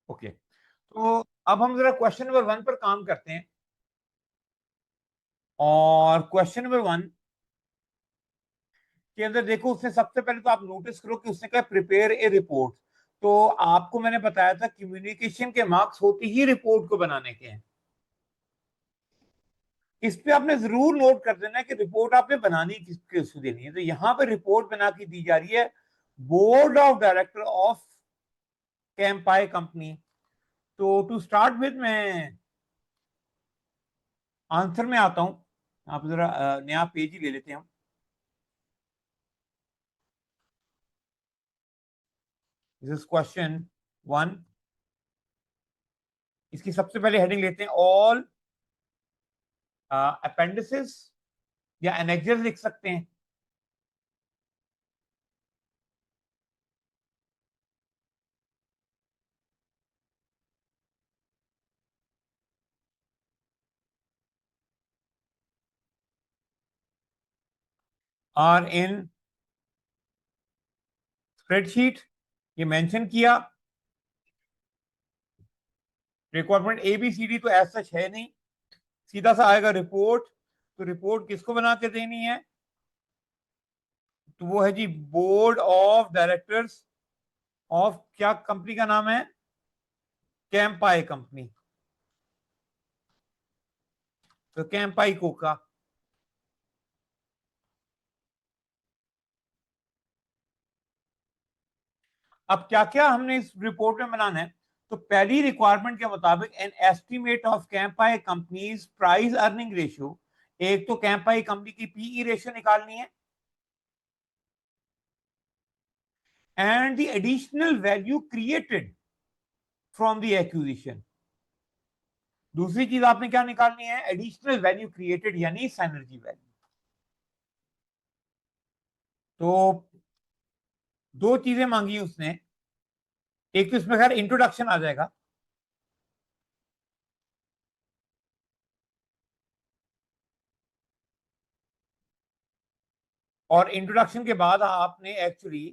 Okay, तो अब हम जरा क्वेश्चन नंबर 1 पर काम करते हैं। और क्वेश्चन नंबर 1 के अंदर देखो, उसने सबसे पहले तो आप नोटिस करो कि उसने कहा प्रिपेयर ए रिपोर्ट। तो आपको मैंने बताया था कम्युनिकेशन के मार्क्स होते ही रिपोर्ट को बनाने के हैं। इस पे आपने जरूर नोट कर देना है कि रिपोर्ट आपने बनानी किसके उसको देनी है। तो यहां पर रिपोर्ट बना के दी जा रही है board of director of Campai company. तो टू स्टार्ट विद मैं आंसर में आता हूं। आप जरा नया पेज ही ले लेते हैं हम। This is question 1। इसकी सबसे पहले हेडिंग लेते हैं, ऑल अपेंडिसेस या एनेक्सेस लिख सकते हैं। आर इन स्प्रेडशीट, ये मेंशन किया। Requirement A B C D तो ऐसा सच है नहीं, सीधा सा आएगा रिपोर्ट। तो रिपोर्ट किसको बना के देनी है? तो वो है जी बोर्ड ऑफ डायरेक्टर्स ऑफ, क्या कंपनी का नाम है? कैंपाई कंपनी। तो कैंपाई कोका। अब क्या क्या हमने इस रिपोर्ट में बनाना है? तो पहली रिक्वायरमेंट के मुताबिक an estimate of Campai companies price earning ratio. एक तो कैंपाई कंपनी की पीई रेशियो निकालनी है, and the additional value created from the acquisition. दूसरी चीज आपने क्या निकालनी है? एडिशनल वैल्यू क्रिएटेड यानी साइनर्जी वैल्यू। तो दो चीजें मांगी उसने। एक तो इसमें खैर इंट्रोडक्शन आ जाएगा, और इंट्रोडक्शन के बाद आपने एक्चुअली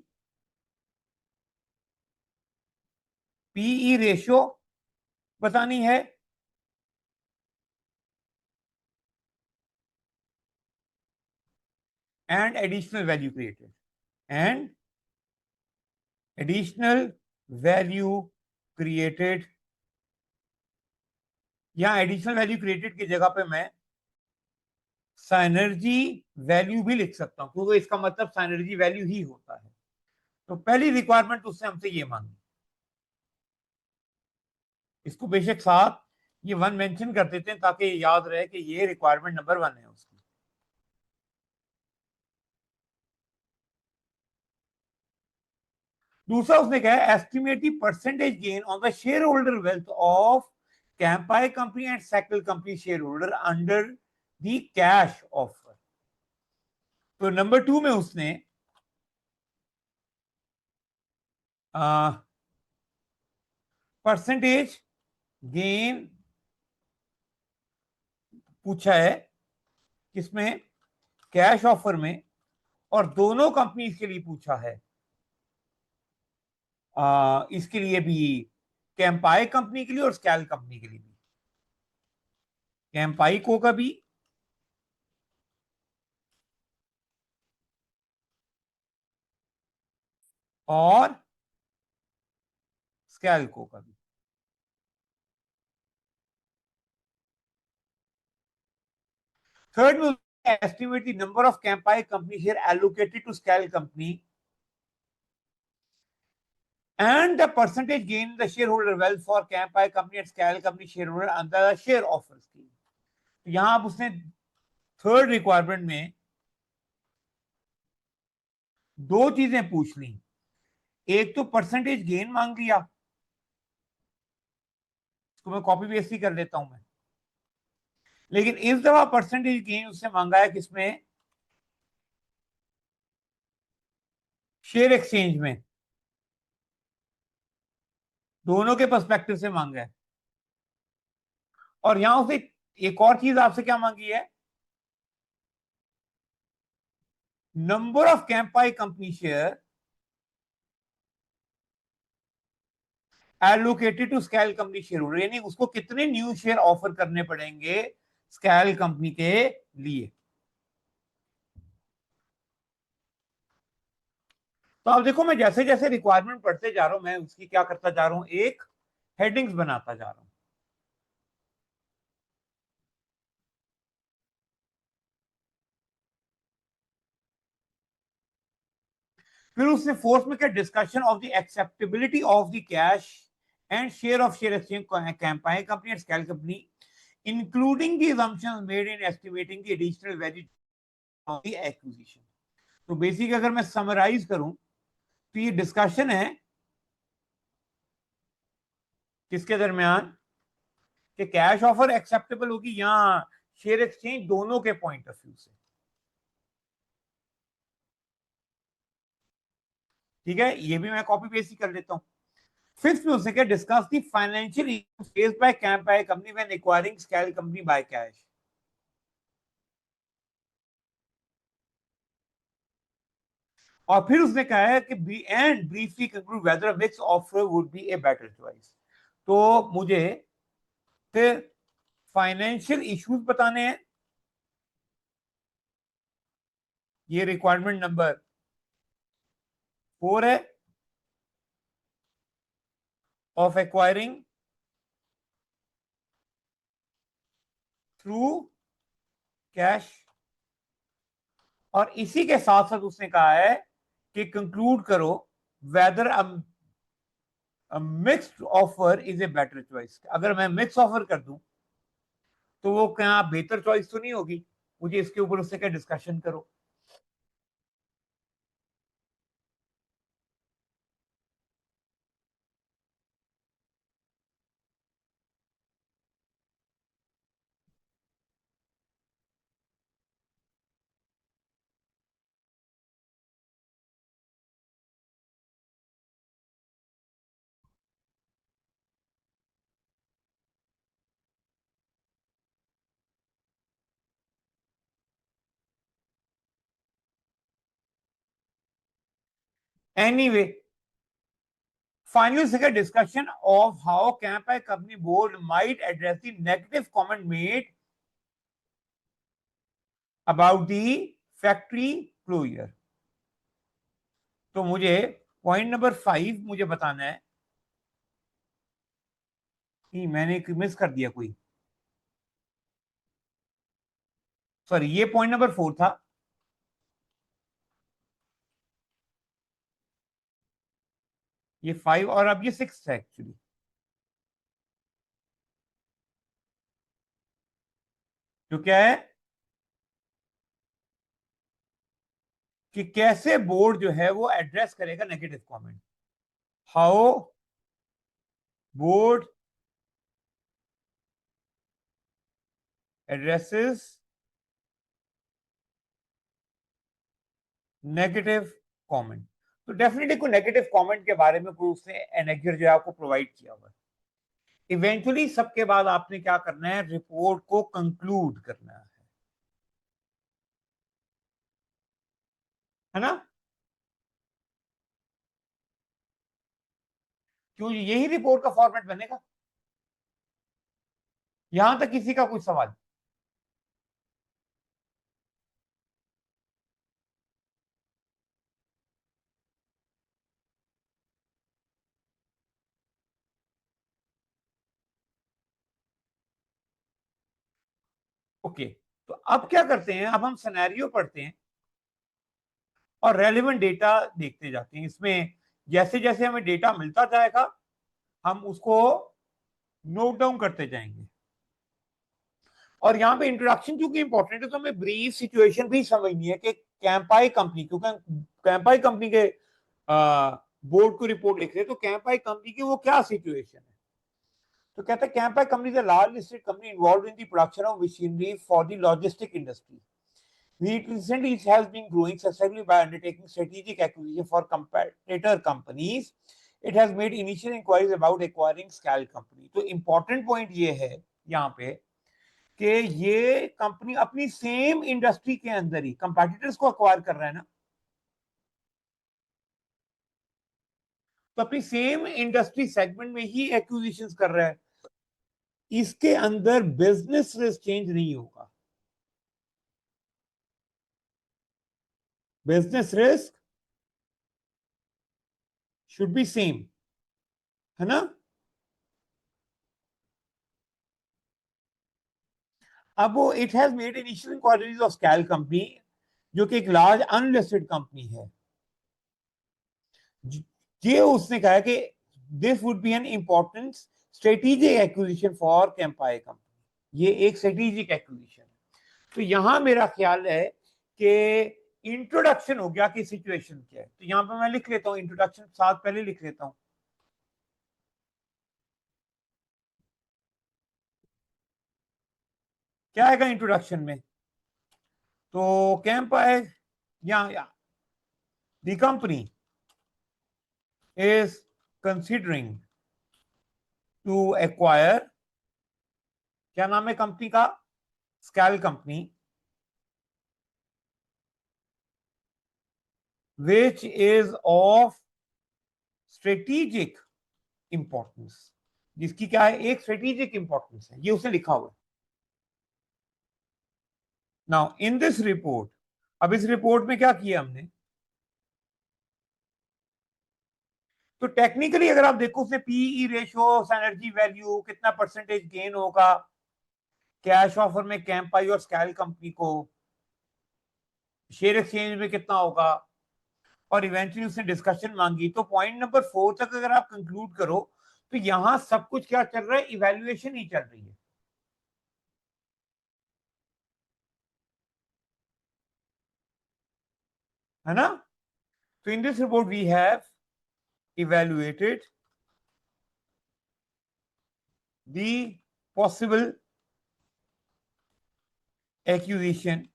पीई रेशियो बतानी है, and additional value created, and additional value created. या एडिशनल वैल्यू क्रिएटेड की जगह पे मैं साइनर्जी वैल्यू भी लिख सकता हूं, क्योंकि इसका मतलब साइनर्जी वैल्यू ही होता है। तो पहली रिक्वायरमेंट उसने हमसे ये मांगी। इसको बेशक साथ ये 1 मेंशन कर देते हैं ताकि याद रहे कि ये रिक्वायरमेंट नंबर 1 है उसकी। दूसरा उसने कहा estimate the percentage gain on the share holder wealth of Campai company and Scal company share holder under the cash offer. तो नंबर 2 में उसने परसेंटेज गेन पूछा है, किसमें? कैश ऑफर में। और दोनों कंपनीज के लिए पूछा है, इसके लिए भी, कैंपाई कंपनी के लिए और स्कैल कंपनी के लिए भी। कैंपाई को का भी और स्कैल को का भी। थर्ड में estimate the number of Campai company share allocated to Scal company and the percentage gain in the shareholder wealth for Campai company and Scal company shareholder under the share offer scheme। तो यहां अब उसने third requirement में दो चीजें पूछ ली। एक तो परसेंटेज गेन मांग लिया, इसको मैं कॉपी पेस्ट ही कर लेता हूं मैं। लेकिन इस दफा परसेंटेज गेन उसने मांगा है किसमें? शेयर एक्सचेंज में। दोनों के पर्सपेक्टिव से मांगा है। और यहां उसे एक और चीज आपसे क्या मांगी है? Number of Campai company share allocated to Scal company share holder, यानी उसको कितने न्यू शेयर ऑफर करने पड़ेंगे स्कैल कंपनी के लिए। तो अब देखो, मैं जैसे जैसे रिक्वायरमेंट पढ़ते जा रहा हूं, मैं उसकी क्या करता जा रहा हूं, एक हेडिंग्स बनाता जा रहा हूं। फिर उसने फोर्थ में क्या, discussion of the acceptability of the cash and share of share exchange Campai company and Scal company, including the assumptions made in estimating the additional value of the acquisition. तो basic अगर मैं summarise करूं, तो ये discussion है किसके दरमियान, कि कैश ऑफर एक्सेप्टेबल होगी या शेयर एक्सचेंज, दोनों के पॉइंट ऑफ व्यू से। ठीक है, ये भी मैं कॉपी पेस्ट ही कर लेता हूं। फिफ्थ में उसने क्या, discuss the financial issues faced by Campai company when acquiring Scal company by cash. और फिर उसने कहा है कि B and briefly conclude whether mix offer would be a better choice. तो मुझे फिर फाइनेंशियल इश्यूज बताने हैं, ये रिक्वायरमेंट नंबर 4 है, ऑफ एक्वायरिंग थ्रू कैश। और इसी के साथ साथ उसने कहा है कि कंक्लूड करो whether mixed offer is a better choice. अगर मैं मिक्स ऑफर कर दूं तो वो क्या बेहतर चॉइस तो नहीं होगी, मुझे इसके ऊपर उससे क्या डिस्कशन करो। Anyway, finally second discussion of how Campai company board might address the negative comment made about the factory closure। तो मुझे पॉइंट नंबर 5 मुझे बताना है कि मैंने मिस कर दिया कोई, सॉरी, ये पॉइंट नंबर 4 था, ये 5 और अब ये 6 है एक्चुअली। तो क्या है कि कैसे बोर्ड जो है वो एड्रेस करेगा negative comment, how board addresses negative comment. तो डेफिनेटली कोई नेगेटिव कमेंट के बारे में कोई उसने एनेक्जर जो है आपको प्रोवाइड किया हुआ है। इवेंचुअली सबके बाद आपने क्या करना है, रिपोर्ट को कंक्लूड करना है ना। क्यों, यही रिपोर्ट का फॉर्मेट बनेगा। यहां तक किसी का कोई सवाल? ओके, तो अब क्या करते हैं, अब हम सिनेरियो पढ़ते हैं और रेलिवेंट डेटा देखते जाते हैं। इसमें जैसे जैसे हमें डेटा मिलता जाएगा हम उसको नोट डाउन करते जाएंगे। और यहाँ पे इंट्रोडक्शन क्योंकि इंपॉर्टेंट है, तो हमें ब्रीफ सिचुएशन भी समझनी है कि कैंपाई कंपनी, क्योंकि कैंपाई कंपनी के बोर्ड को रिपोर्ट लिख रहे हैं, तो कैंपाई कंपनी की वो क्या सिचुएशन है। तो कहते हैं Campai company is a large listed company involved in the production of machinery for the logistic industry. Recently, it has been growing successfully by undertaking strategic acquisition for competitor companies. It has made initial inquiries about acquiring scale company. तो important point ये है यहाँ पे कि ये company अपनी same industry के अंदर ही कंपेटिटर्स को अक्वायर कर रहा है ना। तो अपनी सेम इंडस्ट्री सेगमेंट में ही एक्विजिशंस कर रहा है, इसके अंदर बिजनेस रिस्क चेंज नहीं होगा। Business risk should be same, है ना। अब वो it has made initial enquiries of Scal company, जो कि एक लार्ज अनलिस्टेड कंपनी है। ये उसने कहा कि this would be an important strategic acquisition for Campai company, ये एक स्ट्रेटेजिक एक्विजिशन है। तो यहां मेरा ख्याल है कि इंट्रोडक्शन हो गया कि सिचुएशन क्या है। तो यहां पे मैं लिख लेता हूं इंट्रोडक्शन, साथ पहले लिख लेता हूं। क्या आएगा इंट्रोडक्शन में? तो कैंपाई, या the company is considering to acquire, क्या नाम है कंपनी का? Scalp company, which is of strategic importance, जिसकी क्या है, एक स्ट्रेटेजिक इंपॉर्टेंस है, ये उसने लिखा हुआ है। नाउ इन दिस रिपोर्ट, अब इस रिपोर्ट में क्या किया हमने, तो टेक्निकली अगर आप देखो उसने पीई रेशियो, एनर्जी वैल्यू, कितना परसेंटेज गेन होगा कैश ऑफर में कैंपाई और स्कैल कंपनी को, शेयर एक्सचेंज में कितना होगा, और इवेंचुअली उसने डिस्कशन मांगी। तो पॉइंट नंबर 4 तक अगर आप कंक्लूड करो तो यहां सब कुछ क्या चल रहा है, इवैल्यूएशन ही चल रही है ना। तो in this report we have evaluated the possible acquisition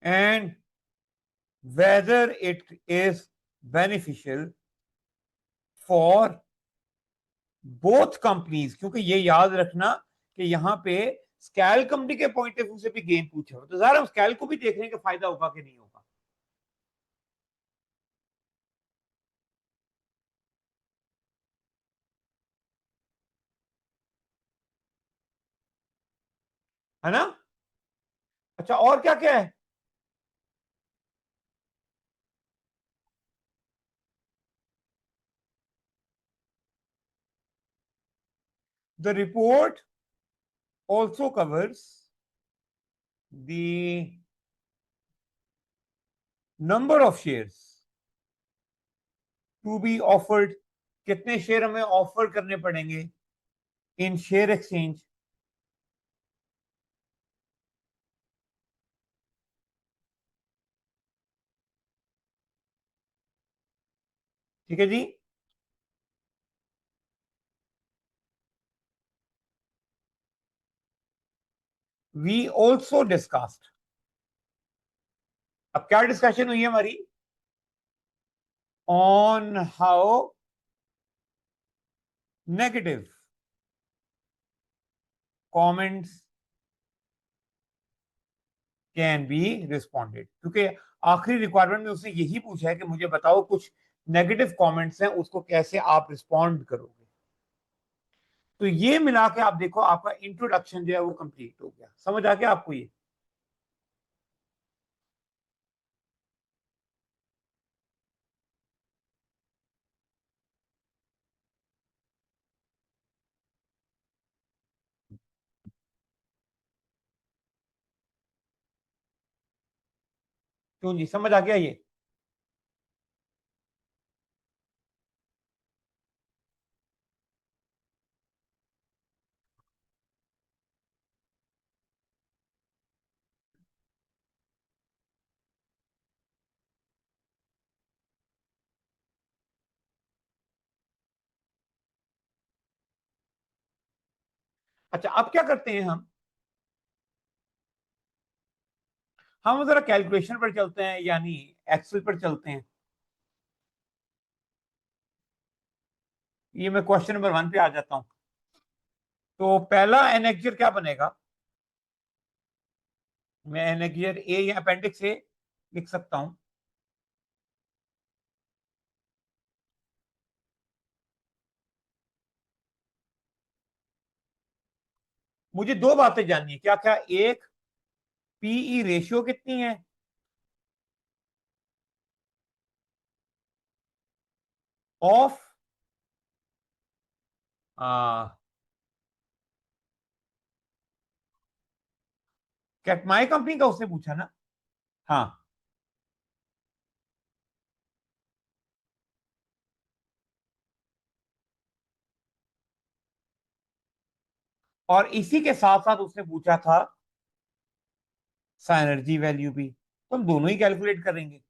and whether it is beneficial for both companies, क्योंकि ये याद रखना कि यहाँ पे स्कैल कंपनी के पॉइंट ऑफ व्यू से भी गेम पूछा हो, तो जरा हम स्कैल को भी देख रहे हैं कि फायदा होगा कि नहीं होगा, है ना। अच्छा और क्या क्या है? The report also covers the number of shares to be offered, कितने शेयर हमें ऑफर करने पड़ेंगे इन शेयर एक्सचेंज, ठीक है जी। वी ऑल्सो डिस्कस्ड, अब क्या डिस्कशन हुई है हमारी, on how negative comments can be responded, क्योंकि आखिरी रिक्वायरमेंट में उसने यही पूछा है कि मुझे बताओ कुछ नेगेटिव कमेंट्स हैं, उसको कैसे आप रिस्पॉन्ड करोगे। तो ये मिला के आप देखो आपका इंट्रोडक्शन जो है वो कंप्लीट हो गया। समझ आ गया आपको ये? क्यों जी, समझ आ गया ये? अच्छा अब क्या करते हैं हम जरा कैलकुलेशन पर चलते हैं, यानी एक्सेल पर चलते हैं। ये मैं क्वेश्चन नंबर 1 पे आ जाता हूं। तो पहला एनेक्जर क्या बनेगा, मैं एनेक्जर ए या अपेंडिक्स ए लिख सकता हूं। मुझे दो बातें जाननी है, क्या क्या? एक, पीई रेशियो कितनी है, ऑफ कैटमाई कंपनी का उसने पूछा ना? हाँ। और इसी के साथ साथ उसने पूछा था साइनर्जी वैल्यू भी, तो हम दोनों ही कैलकुलेट करेंगे।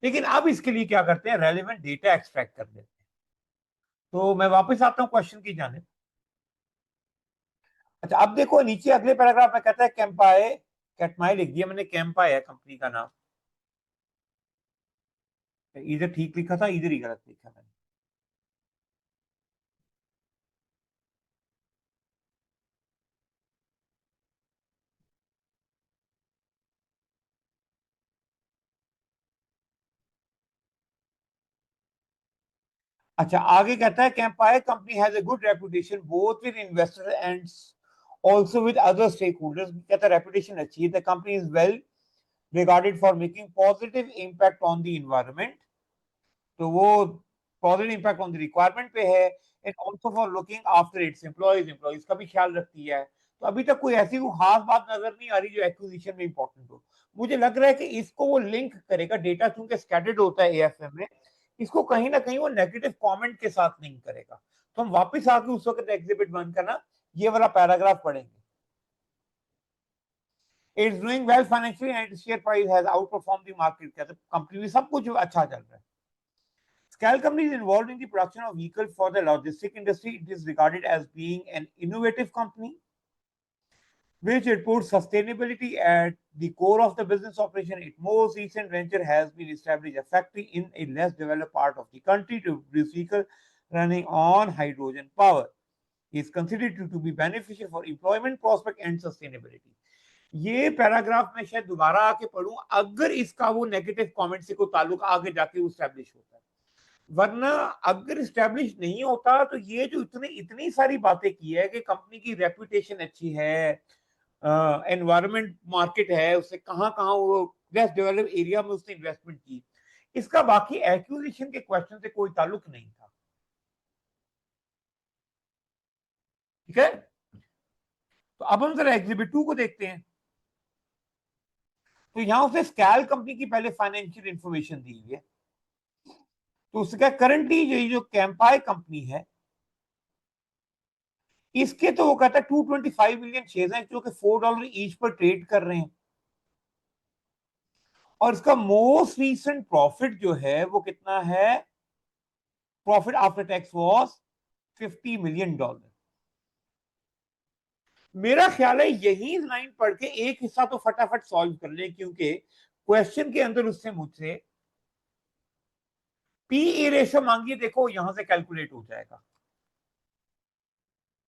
लेकिन अब इसके लिए क्या करते हैं, रेलेवेंट डेटा एक्सट्रैक्ट कर लेते हैं। तो मैं वापस आता हूं क्वेश्चन की जाने। अच्छा, अब देखो नीचे अगले पैराग्राफ में कहता है कैंपाए, कैटमाई लिख दिया मैंने, कैंपाई है कंपनी का नाम। इधर ठीक लिखा था, इधर ही गलत लिखा मैंने। अच्छा, आगे कहता है Campire company has a good reputation both with investor and also with other stake holders. कहता है रेपुटेशन अच्छी है, the company is well regarded for making positive impact on the environment. तो वो positive impact on the requirement पे है, and also for looking after its employees, employees का भी ख्याल रखती है। तो अभी तक कोई ऐसी कोई खास बात नजर नहीं आ रही जो एक्विजिशन में इंपॉर्टेंट हो। मुझे लग रहा है कि इसको वो लिंक करेगा, डेटा चूंकि स्कैटर्ड होता है एएफएम में, इसको कहीं ना कहीं वो नेगेटिव कमेंट के साथ लिंक करेगा। तो हम वापस आके उस वक्त एग्जिबिट 1 का ना ये वाला पैराग्राफ पढ़ेंगे। It's doing well financially and share price has out perform the market. कहते कंपनी में सब कुछ अच्छा चल रहा है। Scale company is involved in the production of vehicles for the logistic industry. It is regarded as being an innovative company which reports sustainability at the core of the business operation. Its most recent venture has been established a factory in a less developed part of the country to produce vehicles running on hydrogen power. It is considered to be beneficial for employment prospect and sustainability. ये paragraph में शायद दोबारा आके पढ़ूं अगर इसका वो negative comment से कोई ताल्लुक आगे जाके स्टैब्लिश होता है, वरना अगर स्टैब्लिश नहीं होता तो ये जो इतनी इतनी सारी बातें की है कि कंपनी की रेपुटेशन अच्छी है, एनवायरमेंट मार्केट है, उससे कहाँ कहाँ वो लेस डेवलप एरिया में उसने इन्वेस्टमेंट की, इसका बाकी एक्विजिशन के क्वेश्चन से कोई ताल्लुक नहीं था। ठीक है, तो अब हम जरा एग्जिबिट 2 को देखते हैं। तो यहां उसने स्कैल कंपनी की पहले फाइनेंशियल इंफॉर्मेशन दी हुई है। तो उसका करंटली जो कैंपाई कंपनी है, इसके तो वो कहता है 225 मिलियन शेयर हैं जो कि $4 ईच पर ट्रेड कर रहे हैं। और इसका मोस्ट रीसेंट प्रॉफिट जो है वो कितना है, profit after tax was $50 million. मेरा ख्याल है यही लाइन पढ़ के एक हिस्सा तो फटाफट सॉल्व कर ले, क्योंकि क्वेश्चन के अंदर उससे मुझसे पीई रेशो मांगिए, देखो यहां से कैलकुलेट हो जाएगा।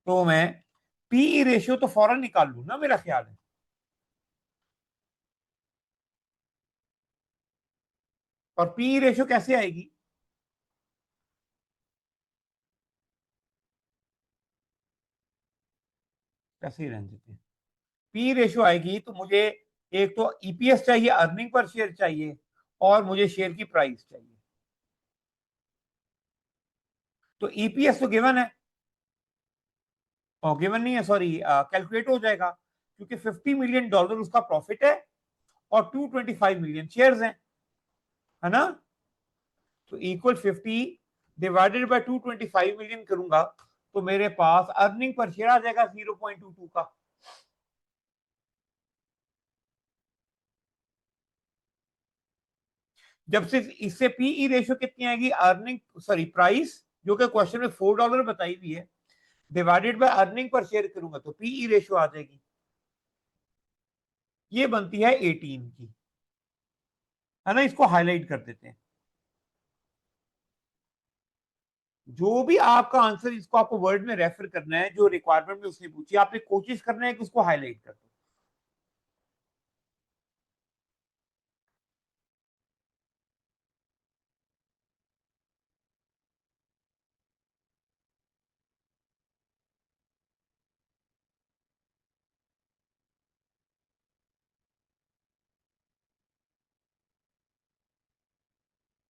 तो मैं पीई रेशियो तो फौरन निकाल लू ना, मेरा ख्याल है। और पीई रेशियो कैसे आएगी? कैसे ही रहने देते हैं। पी रेशियो आएगी तो मुझे एक तो ईपीएस चाहिए, अर्निंग पर शेयर चाहिए, और मुझे शेयर की प्राइस चाहिए। तो ईपीएस तो गिवन है, और गिवन नहीं है, सॉरी, कैलकुलेट हो जाएगा, क्योंकि $50 मिलियन उसका प्रॉफिट है और 225 मिलियन शेयर्स हैं, है ना? तो इक्वल 50 डिवाइडेड बाय 225 मिलियन करूंगा तो मेरे पास अर्निंग पर शेयर आ जाएगा 0.22 का। जब से इससे पीई रेशियो कितनी आएगी, अर्निंग सॉरी प्राइस जो कि क्वेश्चन में $4 बताई हुई है, divided by earning per share करूंगा तो पीई रेशियो आ जाएगी, ये बनती है 18 की, है ना? इसको हाईलाइट कर देते हैं। जो भी आपका आंसर, इसको आपको वर्ड में रेफर करना है, जो रिक्वायरमेंट में उसने पूछी, आपने कोशिश करना है कि उसको हाईलाइट कर दो।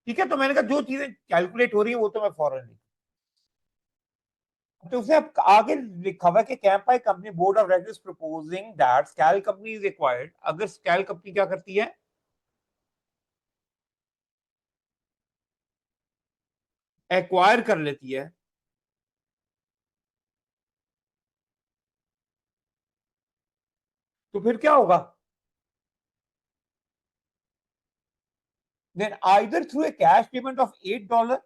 ठीक है, तो मैंने कहा जो चीजें कैलकुलेट हो रही है वो तो मैं फौरन लिख। तो उसे अब आगे लिखा हुआ है कि Campai company board of directors proposing that Scal company is acquired. अगर स्कैल कंपनी क्या करती है, एक्वायर कर लेती है, तो फिर क्या होगा? Then either through a cash payment of $8,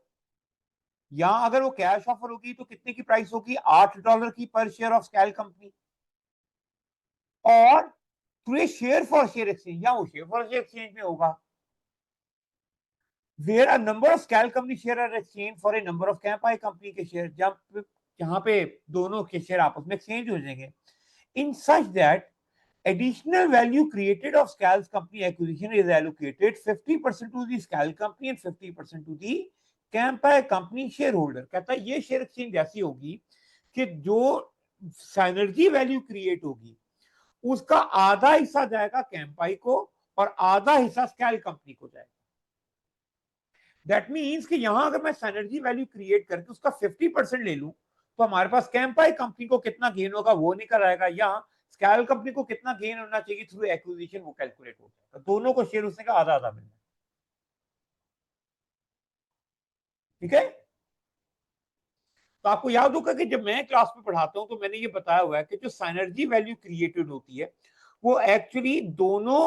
या अगर वो कैश ऑफर होगी तो कितने की प्राइस होगी, $8 की per share of Scal company, और through a share for share exchange, या वो शेयर फॉर शेयर एक्सचेंज में होगा, where a number of Scal company share are exchange for a number of Campai company के share, जहां पे दोनों के शेयर आपस में एक्सचेंज हो जाएंगे, in such that additional value created of Scal's company acquisition is allocated 50% to the Scal company and 50% to the Campai company shareholder। कहता है ये शेयर एक्सचेंज ऐसी होगी कि जो साइनर्जी वैल्यू क्रिएट होगी उसका आधा हिस्सा जाएगा कैंपाई को और आधा हिस्सा स्कैल कंपनी को जाएगा। दैट मीन्स कि यहां अगर मैं साइनर्जी वैल्यू क्रिएट करके उसका 50% ले लूं तो हमारे पास कैंपाई कंपनी को कितना गेन होगा वो निकल आएगा, या स्कैल कंपनी को कितना गेन होना चाहिए थ्रू एक्विजिशन वो कैलकुलेट हो जाएगा। दोनों को शेयर उसने का आधा आधा मिलना। ठीक है, तो आपको याद होगा कि जब मैं क्लास में पढ़ाता हूं तो मैंने ये बताया हुआ है कि जो साइनर्जी वैल्यू क्रिएटेड होती है वो एक्चुअली दोनों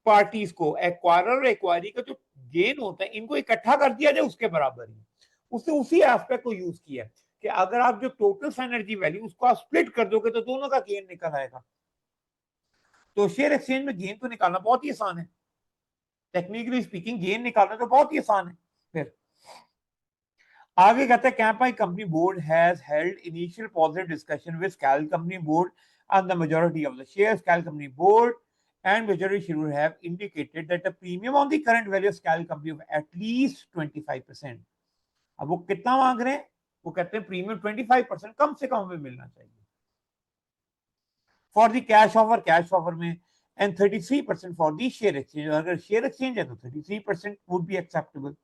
पार्टीज को, एक्वायरर और एक्वायरी का जो गेन होता है इनको इकट्ठा कर दिया जाए उसके बराबर ही। उसने उसी एस्पेक्ट को यूज किया कि अगर आप जो टोटल साइनर्जी वैल्यू उसको आप स्प्लिट कर दोगे तो दोनों का गेन निकल आएगा। तो शेयर एक्सचेंज में गेन तो निकालना बहुत ही आसान है, टेक्निकली स्पीकिंग गेन निकालना तो बहुत ही आसान है। फिर आगे कहते हैं Campai company board has held initial positive discussion with Scal company board and the majority of the shares Scal company board and majority shareholder have indicated that a premium on the current value of Scal company of at least 25%। अब वो कितना मांग रहे हैं, वो कहते हैं premium 25% कम से कम हमें मिलना चाहिए फॉर द कैश ऑफर में, and 33% for the share exchange. अगर शेयर एक्सचेंज है तो 33% वुड बी एक्सेप्टेबल।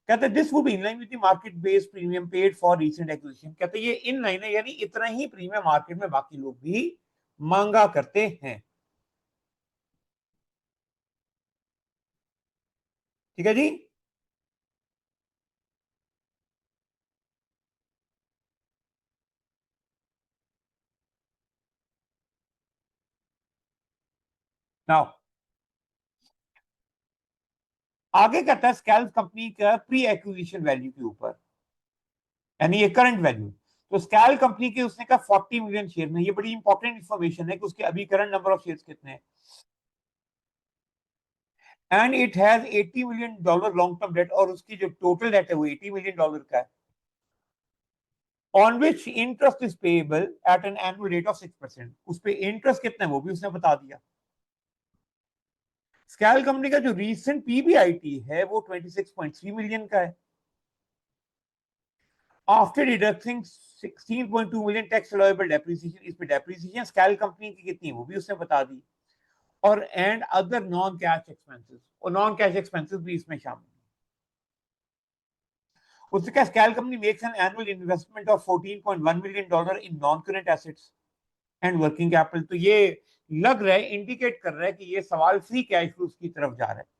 कहते हैं this would be in line with the market based premium paid for recent acquisition. कहते हैं ये इन लाइन है, यानी इतना ही प्रीमियम मार्केट में बाकी लोग भी मांगा करते हैं। ठीक है जी। नाउ आगे कहता है स्कैल्स कंपनी का प्री एक्विजिशन वैल्यू के ऊपर, यानी ये करंट वैल्यू। तो स्कैल कंपनी के उसने कहा 40 मिलियन शेयर में, ये बड़ी इंपॉर्टेंट इंफॉर्मेशन है कि उसके अभी करंट नंबर ऑफ शेयर्स कितने हैं, and it has $80 million long term debt, और उसकी जो टोटल डेट है वो $80 मिलियन का है, on which interest is payable eight an annual rate of 6%। उस पे इंटरेस्ट कितना है वो भी उसने बता दिया। स्कैल कंपनी का जो रीसेंट पीबीआईटी है वो 26.3 मिलियन का है, after deducting 16.2 million tax allowable depreciation. इस पे डेप्रिसिएशन स्कैल कंपनी की कितनी है वो भी उसने बता दी, और and other non cash expenses, और नॉन कैश एक्सपेंसेस भी इसमें शामिल है। उसने कहा scalp company makes an annual investment of $14.1 million in non current assets and working capital. तो ये लग रहा है, इंडिकेट कर रहा है कि ये सवाल फ्री कैश फ्लो की तरफ जा रहा है।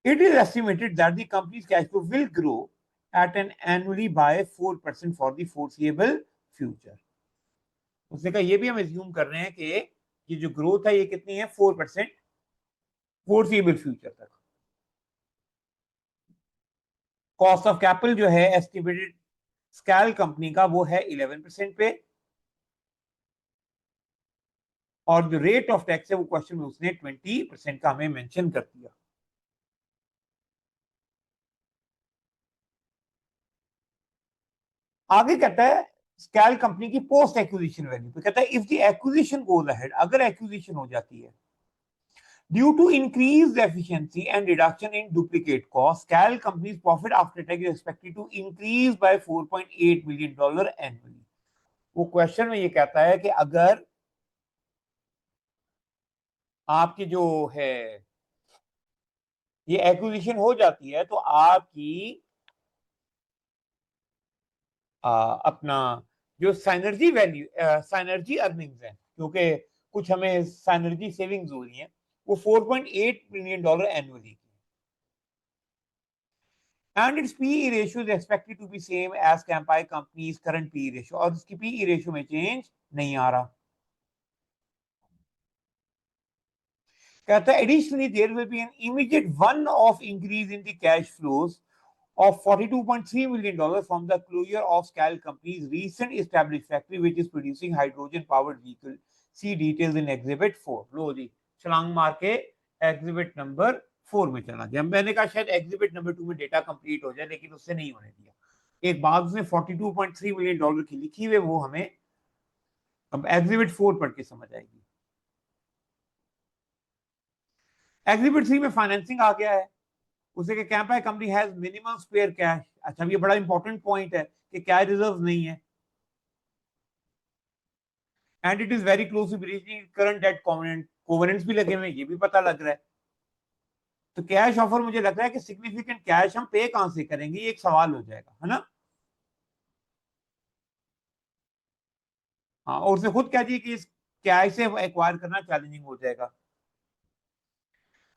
It is estimated that the company's cash flow will grow at an annually by 4% for the foreseeable future। उसने कहा ये भी हम एज्यूम कर रहे हैं कि ये जो ग्रोथ है ये कितनी है, 4% फोरसीएबल फ्यूचर तक। कॉस्ट ऑफ कैपिटल जो है एस्टिमेटेड स्कैल कंपनी का वो है 11% पे, और जो रेट ऑफ टैक्स है वो क्वेश्चन में उसने 20% का हमें मेंशन कर दिया। आगे कहता है स्कैल कंपनी की पोस्ट एक्विजिशन वैल्यू पे, कहता है if the acquisition goes ahead, अगर एक्विजिशन हो जाती है due to increase efficiency and reduction in duplicate cost, Scal company's profit after tax is expected to increase by $4.8 million annually. वो question में ये कहता है कि अगर आपकी जो है ये एक्विजिशन हो जाती है तो आपकी अपना जो साइनर्जी वैल्यू साइनर्जी अर्निंग्स है, क्योंकि कुछ हमें साइनर्जी सेविंग्स हो रही हैं, वो $4.8 million annually, and its PE ratio is expected to be same as Campai company's current PE ratio, और उसकी PE ratio में चेंज नहीं आ रहा। कहता है additionally there will be an immediate one-off increase in the cash flows of $42.3 million from the closure of Scal company's recent established factory which is producing hydrogen powered vehicle। See details in exhibit 4। लो जी, छलांग मार के exhibit number 4 में चला गया। मैंने कहा शायद exhibit number 2 में डेटा कंप्लीट हो जाए, लेकिन उससे नहीं होने दिया। एक बात उसने $42.3 million की लिखी हुई, वो हमें अब exhibit 4 पढ़ के समझ आएगी। exhibit 3 में फाइनेंसिंग आ गया है, उसे कि Campai company has minimum spare cash. अच्छा, ये बड़ा इंपॉर्टेंट पॉइंट है कि कैश रिजर्व नहीं है, and it is very close to breaching current debt covenant, covenants भी लगे हुए हैं, ये भी पता लग रहा है। तो कैश ऑफर मुझे लग रहा है कि सिग्निफिकेंट कैश हम पे कहां से करेंगे, ये एक सवाल हो जाएगा, है ना। हाँ, और उसने खुद कह दिया कि इस कैश से एक्वायर करना चैलेंजिंग हो जाएगा।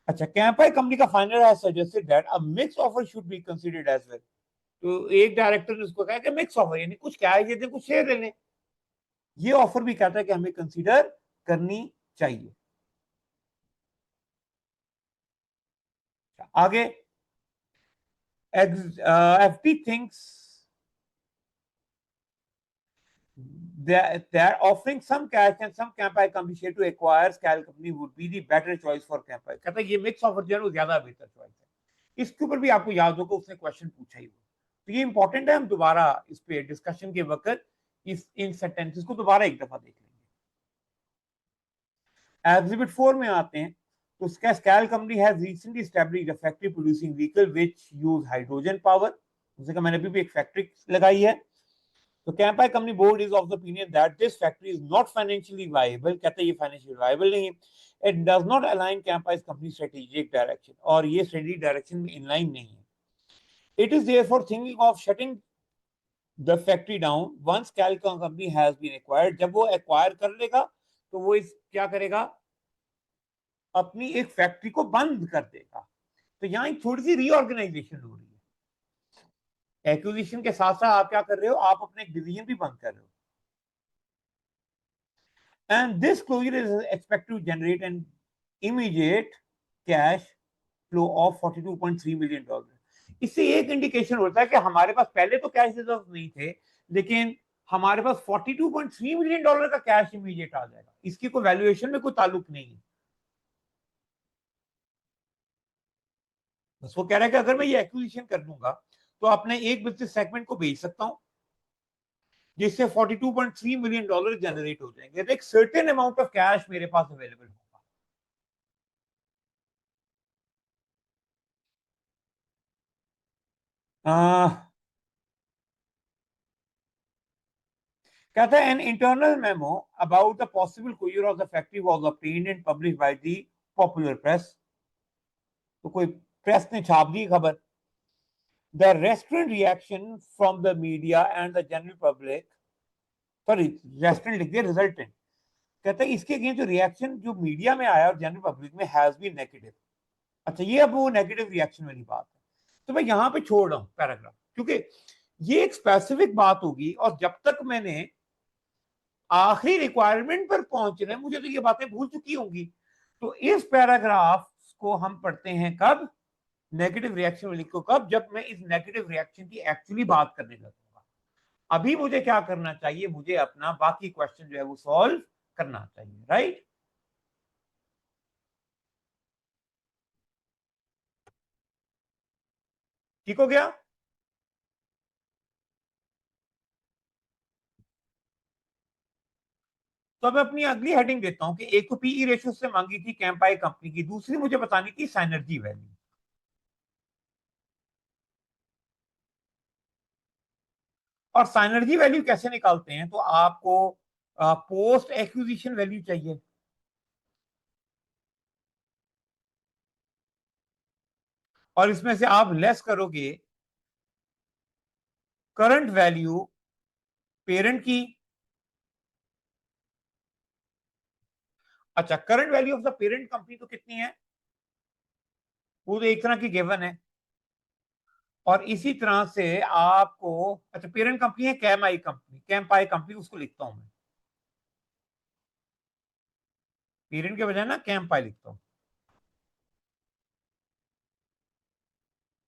अच्छा, कैंपाई कंपनी का final has suggested that a mix offer should be considered as well. तो एक डायरेक्टर ने उसको कहा कि मिक्स ऑफर, यानी कुछ कैश दे दें, कुछ शेयर ले लें। ये ऑफर भी कहता है कि हमें कंसीडर करनी चाहिए। आगे FT thinks that offering some cash and some Campai company share to acquire Scal company would be the better choice for Campai। कहता है ये मिक्स ऑफर जो है वो ज्यादा बेहतर चॉइस है। इसके ऊपर भी आपको याद होगा उसने क्वेश्चन पूछा ही हुआ, तो ये इंपॉर्टेंट है, हम दोबारा इस पे डिस्कशन के वक्त इस इन सेंटेंसेस को दोबारा एक दफा देख लेंगे। एग्जिबिट 4 में आते हैं, तो scalp company has recently established a factory producing vehicle which use hydrogen power. जैसे कि मैंने अभी भी एक फैक्ट्री लगाई है। तो Campai company board is of the opinion that this factory is not financially viable। कहते हैं ये financially viable नहीं है। It does not align Campai's company strategic direction, और ये strategic direction में inline नहीं है। It is therefore thinking of shutting the factory down once Calcom company has been acquired। जब वो acquire कर लेगा तो वो इस क्या करेगा, अपनी एक फैक्ट्री को बंद कर देगा। तो यहाँ एक थोड़ी सी रीऑर्गेनाइजेशन हो रही है। एक्विजिशन के साथ साथ आप क्या कर रहे हो, आप अपने डिवीजन भी बंद कर रहे हो। And this closure is expected to generate an immediate cash flow of $42.3 million। इससे एक इंडिकेशन होता है कि हमारे पास पहले तो कैश रिजर्व नहीं थे, लेकिन हमारे पास $42.3 million का कैश इमीडिएट आ जाएगा। इसकी कोई वैल्यूएशन में कोई ताल्लुक नहीं है। बस वो कह रहा है कि अगर मैं ये एक्विजिशन कर लूंगा तो अपने एक बिजनेस सेगमेंट को बेच सकता हूं, जिससे $42.3 million जनरेट हो जाएंगे, तो एक सर्टेन अमाउंट ऑफ कैश मेरे पास अवेलेबल होगा। कहता है an internal memo about the possible closure of the factory was obtained and published by the popular press। तो कोई प्रेस ने छाप दी खबर। The restaurant reaction from the media and the general public, sorry restaurant लिख दिया resultant. कहता है इसके अगेंस्ट जो रिएक्शन जो मीडिया में आया और जनरल पब्लिक में हैज बीन नेगेटिव। अच्छा, ये अब वो नेगेटिव रिएक्शन वाली बात है। तो मैं यहां पे छोड़ रहा हूं पैराग्राफ, क्योंकि ये एक स्पेसिफिक बात होगी, और जब तक मैंने आखिरी रिक्वायरमेंट पर पहुंचना है, मुझे तो ये बातें भूल चुकी होंगी। तो इस पैराग्राफ को हम पढ़ते हैं कब, नेगेटिव रिएक्शन वाली को कब, जब मैं इस नेगेटिव रिएक्शन की एक्चुअली बात करने लगूंगा। अभी मुझे क्या करना चाहिए, मुझे अपना बाकी क्वेश्चन जो है वो सॉल्व करना चाहिए, राइट। ठीक हो गया। तो मैं अपनी अगली हेडिंग देता हूं कि एक तो पीई रेशियो से मांगी थी कैंपाई कंपनी की, दूसरी मुझे बतानी थी साइनर्जी वैल्यू। और साइनर्जी वैल्यू कैसे निकालते हैं, तो आपको पोस्ट एक्विजिशन वैल्यू चाहिए, और इसमें से आप लेस करोगे करंट वैल्यू पेरेंट की। अच्छा, current value of the parent company तो कितनी है, वो तो एक तरह की गिवन है। और इसी तरह से आपको, अच्छा पेरेंट कंपनी है cam company, camp I company, उसको लिखता हूं मैं, पेरेंट के बजाय ना कैंप आई लिखता हूं।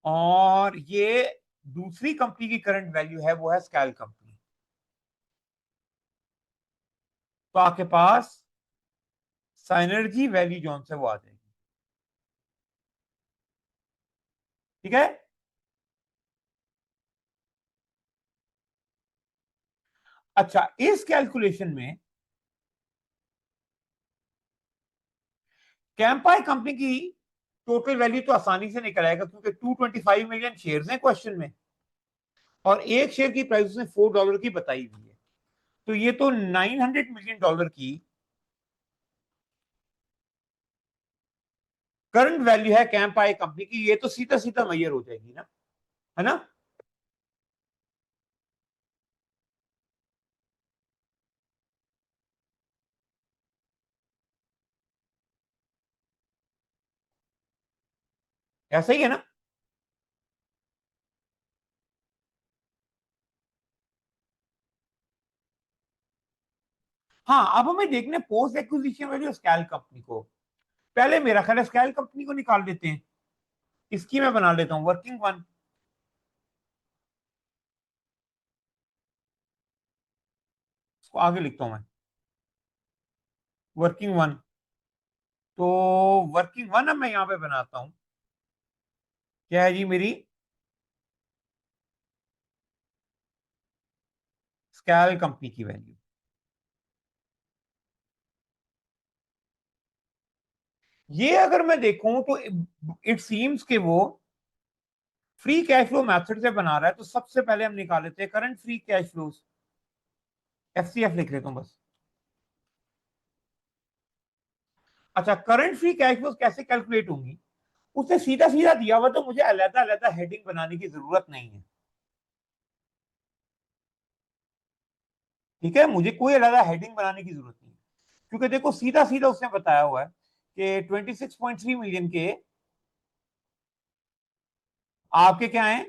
और ये दूसरी कंपनी की करंट वैल्यू है, वो है स्कैल कंपनी। तो आपके पास साइनर्जी वैल्यू जोन से वो आ जाएगी। ठीक है। अच्छा, इस कैलकुलेशन में कैंपाई कंपनी की टोटल वैल्यू तो आसानी से निकल आएगा, क्योंकि 225 मिलियन शेयर्स हैं क्वेश्चन में, और एक शेयर की प्राइस उसने $4 की बताई हुई है। तो ये तो $900 मिलियन की करंट वैल्यू है कैंपाई कंपनी की, ये तो सीधा सीधा मैयर हो जाएगी ना, है ना। ऐसा ही है ना। हाँ, अब हमें देखने post acquisition value scalp company को। पहले मेरा ख्याल है स्कैल कंपनी को निकाल लेते हैं। इसकी मैं बना लेता हूं वर्किंग वन, इसको आगे लिखता हूं मैं, वर्किंग वन। तो वर्किंग वन अब मैं यहां पे बनाता हूं, क्या है जी मेरी, स्कैल कंपनी की वैल्यू। ये अगर मैं देखूं तो इट सीम्स के वो फ्री कैश फ्लो मेथड से बना रहा है, तो सबसे पहले हम निकाल लेते हैं current free cash flows, FCF लिख लेता हूं बस। अच्छा, करंट फ्री कैश फ्लोज कैसे कैलकुलेट होंगी, उससे सीधा सीधा दिया हुआ, तो मुझे अलग अलग हेडिंग बनाने की जरूरत नहीं है। ठीक है, मुझे कोई अलग हेडिंग बनाने की जरूरत नहीं है, क्योंकि देखो सीधा सीधा उसने बताया हुआ है कि 26.3 मिलियन के आपके क्या है,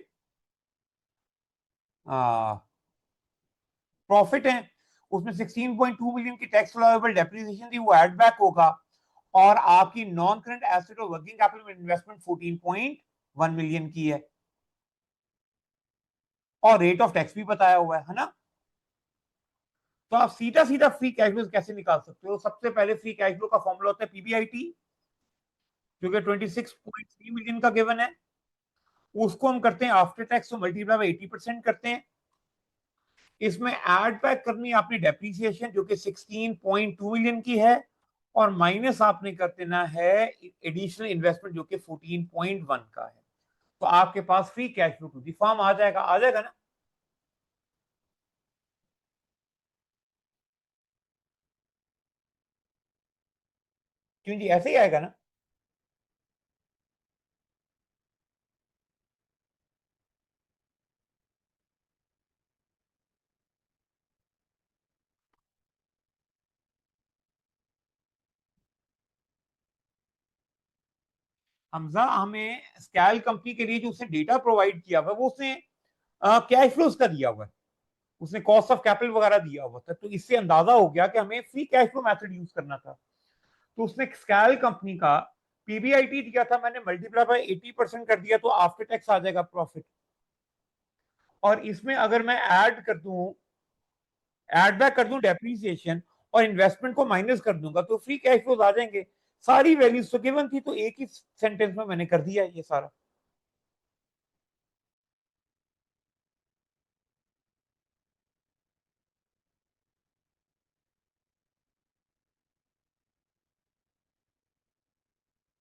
प्रॉफिट है। उसमें 16.2 मिलियन की टैक्स अलाउेबल डेप्रिसिएशन थी, वो एड बैक होगा। और आपकी नॉन करंट एसेट और वर्किंग कैपिटल इन्वेस्टमेंट 14.1 मिलियन की है, और रेट ऑफ टैक्स भी बताया हुआ है ना। तो आप सीधा सीधा फ्री कैश फ्लो कैसे निकाल सकते हो, सबसे पहले फ्री कैश फ्लो का फॉर्मूला होता है पीबीआईटी, जो कि 26.3 मिलियन का गिवन है। उसको हम करते हैं आफ्टर टैक्स, तो मल्टीप्लाई बाय 80% करते हैं। इसमें ऐड बैक करनी है आपने डेप्रीसिएशन, जो कि 16.2 मिलियन की है, और माइनस आपने कर देना है एडिशनल इन्वेस्टमेंट, जो कि 14.1 का है। तो आपके पास free cash flow to the firm आ जाएगा ना। क्यों जी, ऐसे ही आएगा ना। हमजा, हमें स्कैल कंपनी के लिए जो उसने डेटा प्रोवाइड किया हुआ है, वो उसने कैश फ्लोज का दिया हुआ है, उसने कॉस्ट ऑफ कैपिटल वगैरह दिया हुआ था, तो इससे अंदाजा हो गया कि हमें free cash flow method use करना था। तो उसने स्कैल कंपनी का पीबीआईटी दिया था, मैंने मल्टीप्लाई बाय 80% कर दिया, तो आफ्टर टैक्स आ जाएगा प्रॉफिट। और इसमें अगर मैं ऐड बैक कर दूं डेप्रीसिएशन और इन्वेस्टमेंट को माइनस कर दूंगा, तो फ्री कैश फ्लोज आ जाएंगे। सारी वैल्यूज तो गिवन थी, तो एक ही सेंटेंस में मैंने कर दिया ये सारा।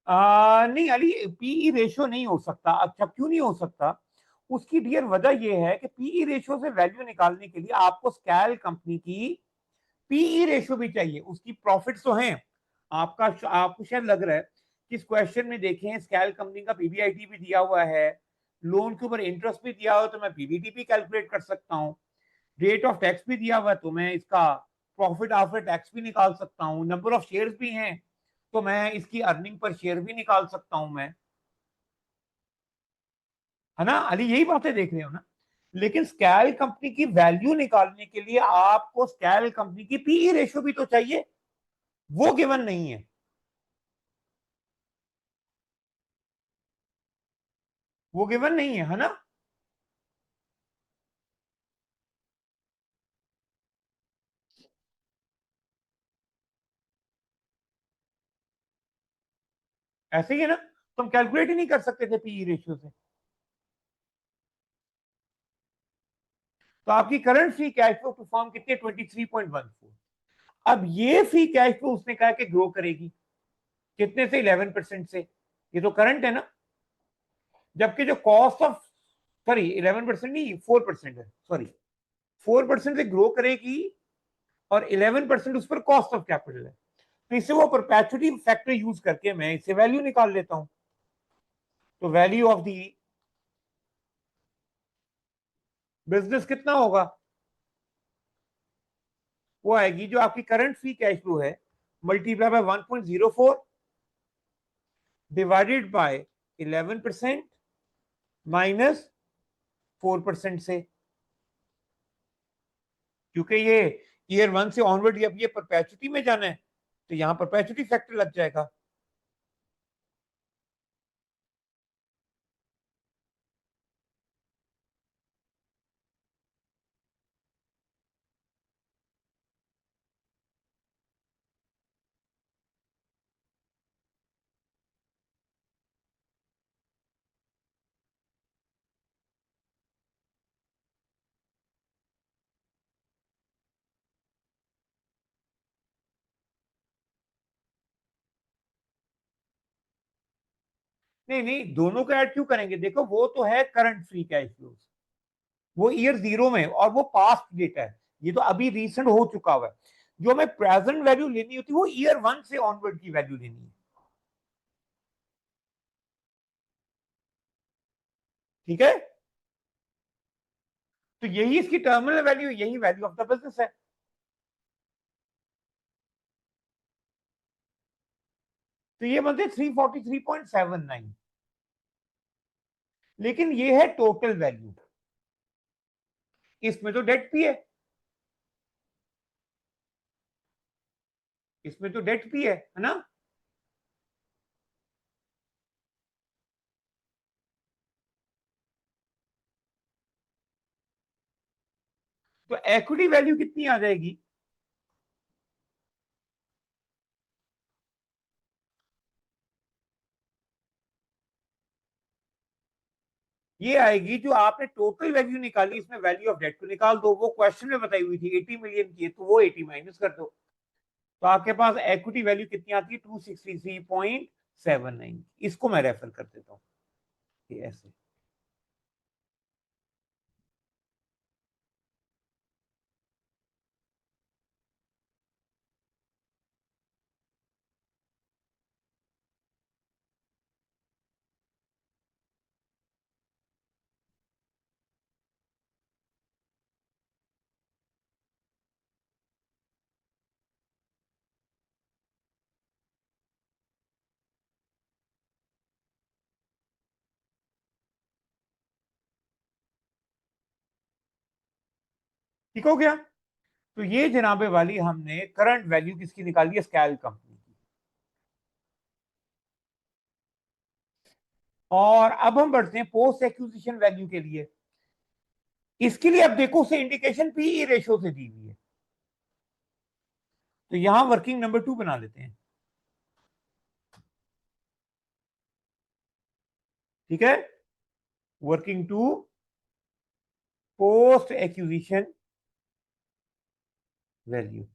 नहीं अली, पीई रेशियो नहीं हो सकता। अच्छा क्यों नहीं हो सकता? उसकी डियर वजह यह है कि पीई रेशियो से वैल्यू निकालने के लिए आपको स्कैल कंपनी की पीई रेशियो भी चाहिए। उसकी प्रॉफिट्स तो हैं आपका, आपको शायद लग रहा है कि इस क्वेश्चन में देखें स्कैल कंपनी का पीबीआईटी भी दिया हुआ है, लोन के ऊपर इंटरेस्ट भी दिया हुआ, तो मैं पीबीटी भी कैलकुलेट कर सकता हूँ, रेट ऑफ टैक्स भी दिया हुआ है, तो मैं इसका प्रॉफिट आफ्टर टैक्स भी निकाल सकता हूँ, नंबर ऑफ शेयर्स भी हैं तो मैं इसकी अर्निंग पर शेयर भी निकाल सकता हूं मैं। है ना अली, यही बातें देख रहे हो ना? लेकिन स्कैल कंपनी की वैल्यू निकालने के लिए आपको स्कैल कंपनी की पीई रेशियो भी तो चाहिए, वो गिवन नहीं है। वो गिवन नहीं है ना? ऐसे ही है ना, तो हम कैलकुलेट ही नहीं कर सकते थे पीई रेशियो से। तो आपकी current free cash flow to firm कितनी? 23.14। अब ये फ्री कैश फ्लो उसने कहा कि ग्रो करेगी कितने से? 11% से। ये तो करंट है ना, जबकि जो कॉस्ट ऑफ, सॉरी 11% नहीं 4% है, सॉरी 4% से ग्रो करेगी और 11% उस पर कॉस्ट ऑफ कैपिटल है। तो इससे वो परपेचुटी फैक्टर यूज करके मैं इससे वैल्यू निकाल लेता हूं। तो वैल्यू ऑफ दी बिजनेस कितना होगा? वो आएगी जो आपकी करंट फ्री कैश फ्लो है multiply by 1.04 divided by 11% minus 4% से, क्योंकि ये ईयर 1 से ऑनवर्ड जब ये परपेचुटी में जाना है तो यहां परपेचुटी फैक्टर लग जाएगा। नहीं नहीं, दोनों को ऐड क्यों करेंगे? देखो वो तो है करंट फ्री कैश फ्लो, वो ईयर जीरो में, और वो पास्ट डेटा है, ये तो अभी रिसेंट हो चुका हुआ है। जो हमें प्रेजेंट वैल्यू लेनी होती है वो ईयर 1 से ऑनवर्ड की वैल्यू लेनी है। ठीक है, तो यही इसकी टर्मिनल वैल्यू, यही वैल्यू ऑफ द बिजनेस है। तो ये बनते 343.79, लेकिन ये है टोटल वैल्यू, इसमें तो डेट भी है, इसमें तो डेट भी है ना? तो इक्विटी वैल्यू कितनी आ जाएगी? ये आएगी जो आपने टोटल वैल्यू निकाली, इसमें वैल्यू ऑफ डेट को निकाल दो, वो क्वेश्चन में बताई हुई थी 80 मिलियन की है, तो वो 80 माइनस कर दो, तो आपके पास इक्विटी वैल्यू कितनी आती है? 263.79। इसको मैं रेफर कर देता हूँ ये ऐसे। ठीक हो गया? तो ये जनाबे वाली हमने करंट वैल्यू किसकी निकाली है? स्कैल कंपनी की। और अब हम बढ़ते हैं पोस्ट एक्विजिशन वैल्यू के लिए। इसके लिए अब देखो उसे इंडिकेशन पीई रेशियो से दी हुई है, तो यहां वर्किंग नंबर 2 बना लेते हैं। ठीक है, वर्किंग 2 पोस्ट एक्विजिशन वैल्यू।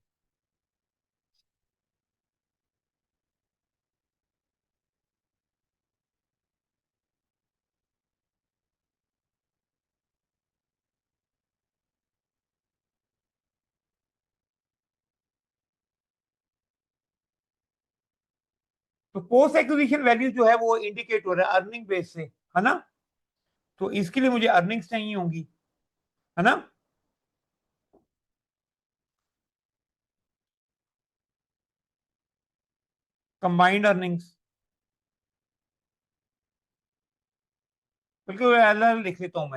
तो पोस्ट एक्विजिशन वैल्यू जो है वो इंडिकेट हो रहा है अर्निंग बेस से, है ना। तो इसके लिए मुझे अर्निंग्स चाहिए होंगी, है ना। कंबाइंड अर्निंग्स, बिल्कुल अलग लिख लेता हूं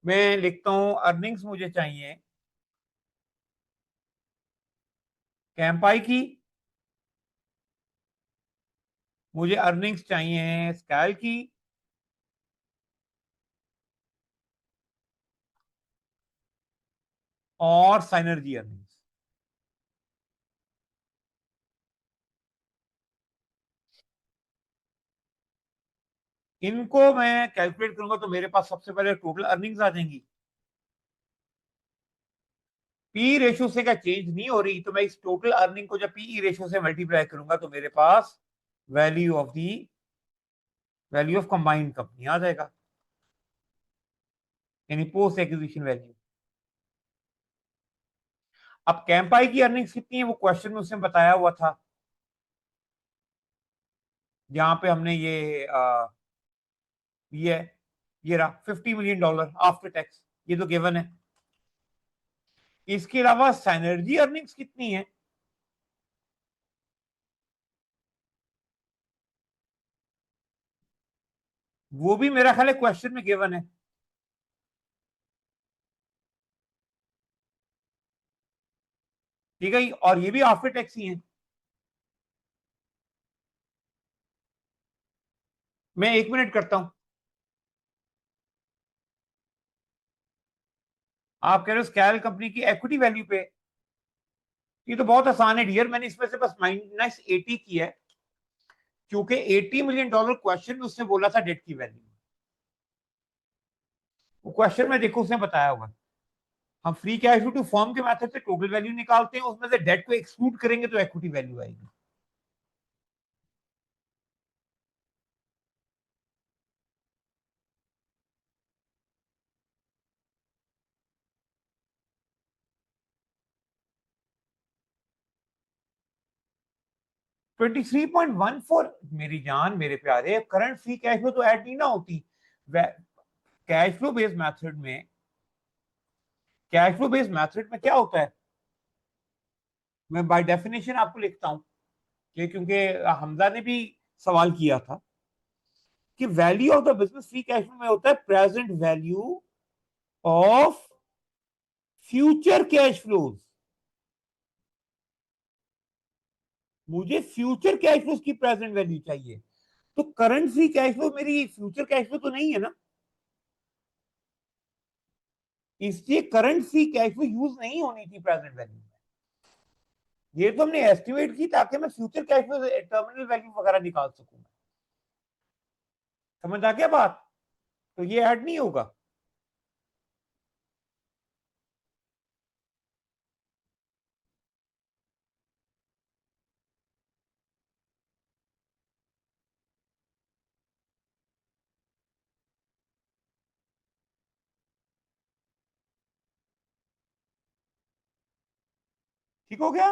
मैं लिखता हूं अर्निंग्स मुझे चाहिए कैंपाई की, मुझे अर्निंग्स चाहिए स्कैल की, और साइनर्जी अर्निंग्स। इनको मैं कैलकुलेट करूंगा तो मेरे पास सबसे पहले टोटल अर्निंग्स आ जाएंगी। पी रेशो से क्या चेंज नहीं हो रही, तो मैं इस टोटल अर्निंग को जब पीई रेशो से मल्टीप्लाई करूंगा तो मेरे पास value of the value of combined company आ जाएगा, यानी पोस्ट एक्विजिशन वैल्यू। अब कैंपाई की अर्निंग्स कितनी है वो क्वेश्चन में उसने बताया हुआ था, जहां पे हमने ये ये रहा $50 million आफ्टर टैक्स, ये तो गिवन है। इसके अलावा साइनर्जी अर्निंग्स कितनी है, वो भी मेरा ख्याल है क्वेश्चन में गिवन है। ठीक है, और ये भी आफ्टर टैक्स ही है। मैं 1 मिनट करता हूं। आप कह रहे हो स्कैल कंपनी की इक्विटी वैल्यू पे, ये तो बहुत आसान है डियर, मैंने इसमें से बस -80 की है, क्योंकि $80 million क्वेश्चन में उसने बोला था डेट की वैल्यू। वो क्वेश्चन में देखो उसने बताया होगा, हम free cash flow to firm के मेथड से टोटल वैल्यू निकालते हैं, उसमें से डेट को एक्सक्लूड करेंगे तो इक्विटी वैल्यू आएगी। ट्वेंटी 3.14 मेरी जान मेरे प्यारे, करंट फ्री कैश फ्लो तो ऐड नहीं ना होती। कैश फ्लो बेस्ड मेथड में, कैश फ्लो बेस्ड मेथड में क्या होता है, मैं बाय डेफिनेशन आपको लिखता हूं कि क्योंकि हमजा ने भी सवाल किया था कि value of the business free cash flow में होता है present value of future cash flows. मुझे फ्यूचर कैश फ्लोज की प्रेजेंट वैल्यू चाहिए, तो करंट फ्री कैश फ्लो मेरी फ्यूचर कैश फ्लो तो नहीं है ना, इसलिए current free cash flow use नहीं होनी थी प्रेजेंट वैल्यू में। ये तो हमने एस्टिमेट की ताकि मैं future cash flow terminal value वगैरह निकाल सकूंगा। समझ आ गया बात, तो ये ऐड नहीं होगा। ठीक हो गया।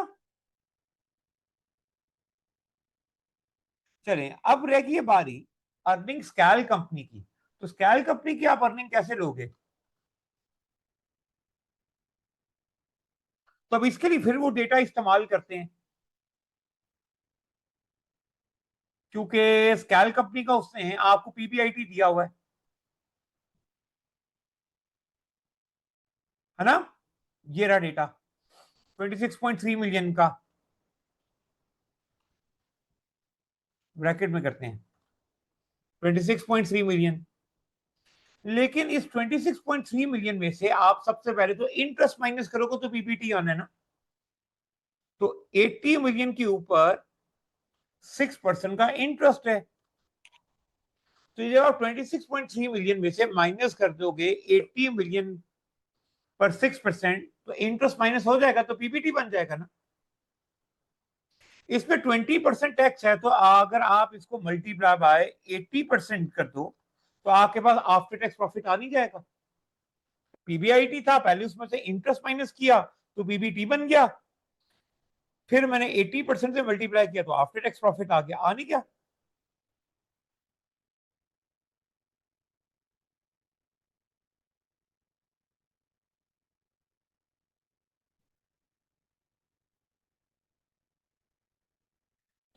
चलें, अब रह गई बारी अर्निंग स्कैल कंपनी की। तो स्कैल कंपनी की आप अर्निंग कैसे लोगे, तो अब इसके लिए फिर वो डेटा इस्तेमाल करते हैं, क्योंकि स्कैल कंपनी का उसने आपको पीबीआईटी दिया हुआ है ना। ये रहा डेटा 26.3 मिलियन का, ब्रैकेट में करते हैं 26.3 मिलियन। लेकिन इस 26.3 मिलियन में से आप सबसे पहले तो इंटरेस्ट माइनस करोगे तो पीपीटी आना है ना। तो 80 मिलियन के ऊपर 6% का इंटरेस्ट है, तो जब आप 26.3 मिलियन में से माइनस कर दोगे 80 मिलियन पर 6%, तो इंटरेस्ट माइनस हो जाएगा तो पीपीटी बन जाएगा ना। इसमें 20% टैक्स है, तो अगर आप इसको मल्टीप्लाई बाय 80% कर दो तो आपके पास आफ्टर टैक्स प्रॉफिट आ नहीं जाएगा। पीबीआईटी था पहले, उसमें से इंटरेस्ट माइनस किया तो पीबीटी बन गया, फिर मैंने 80% से मल्टीप्लाई किया तो आफ्टर टैक्स प्रॉफिट आ गया, आ नहीं गया।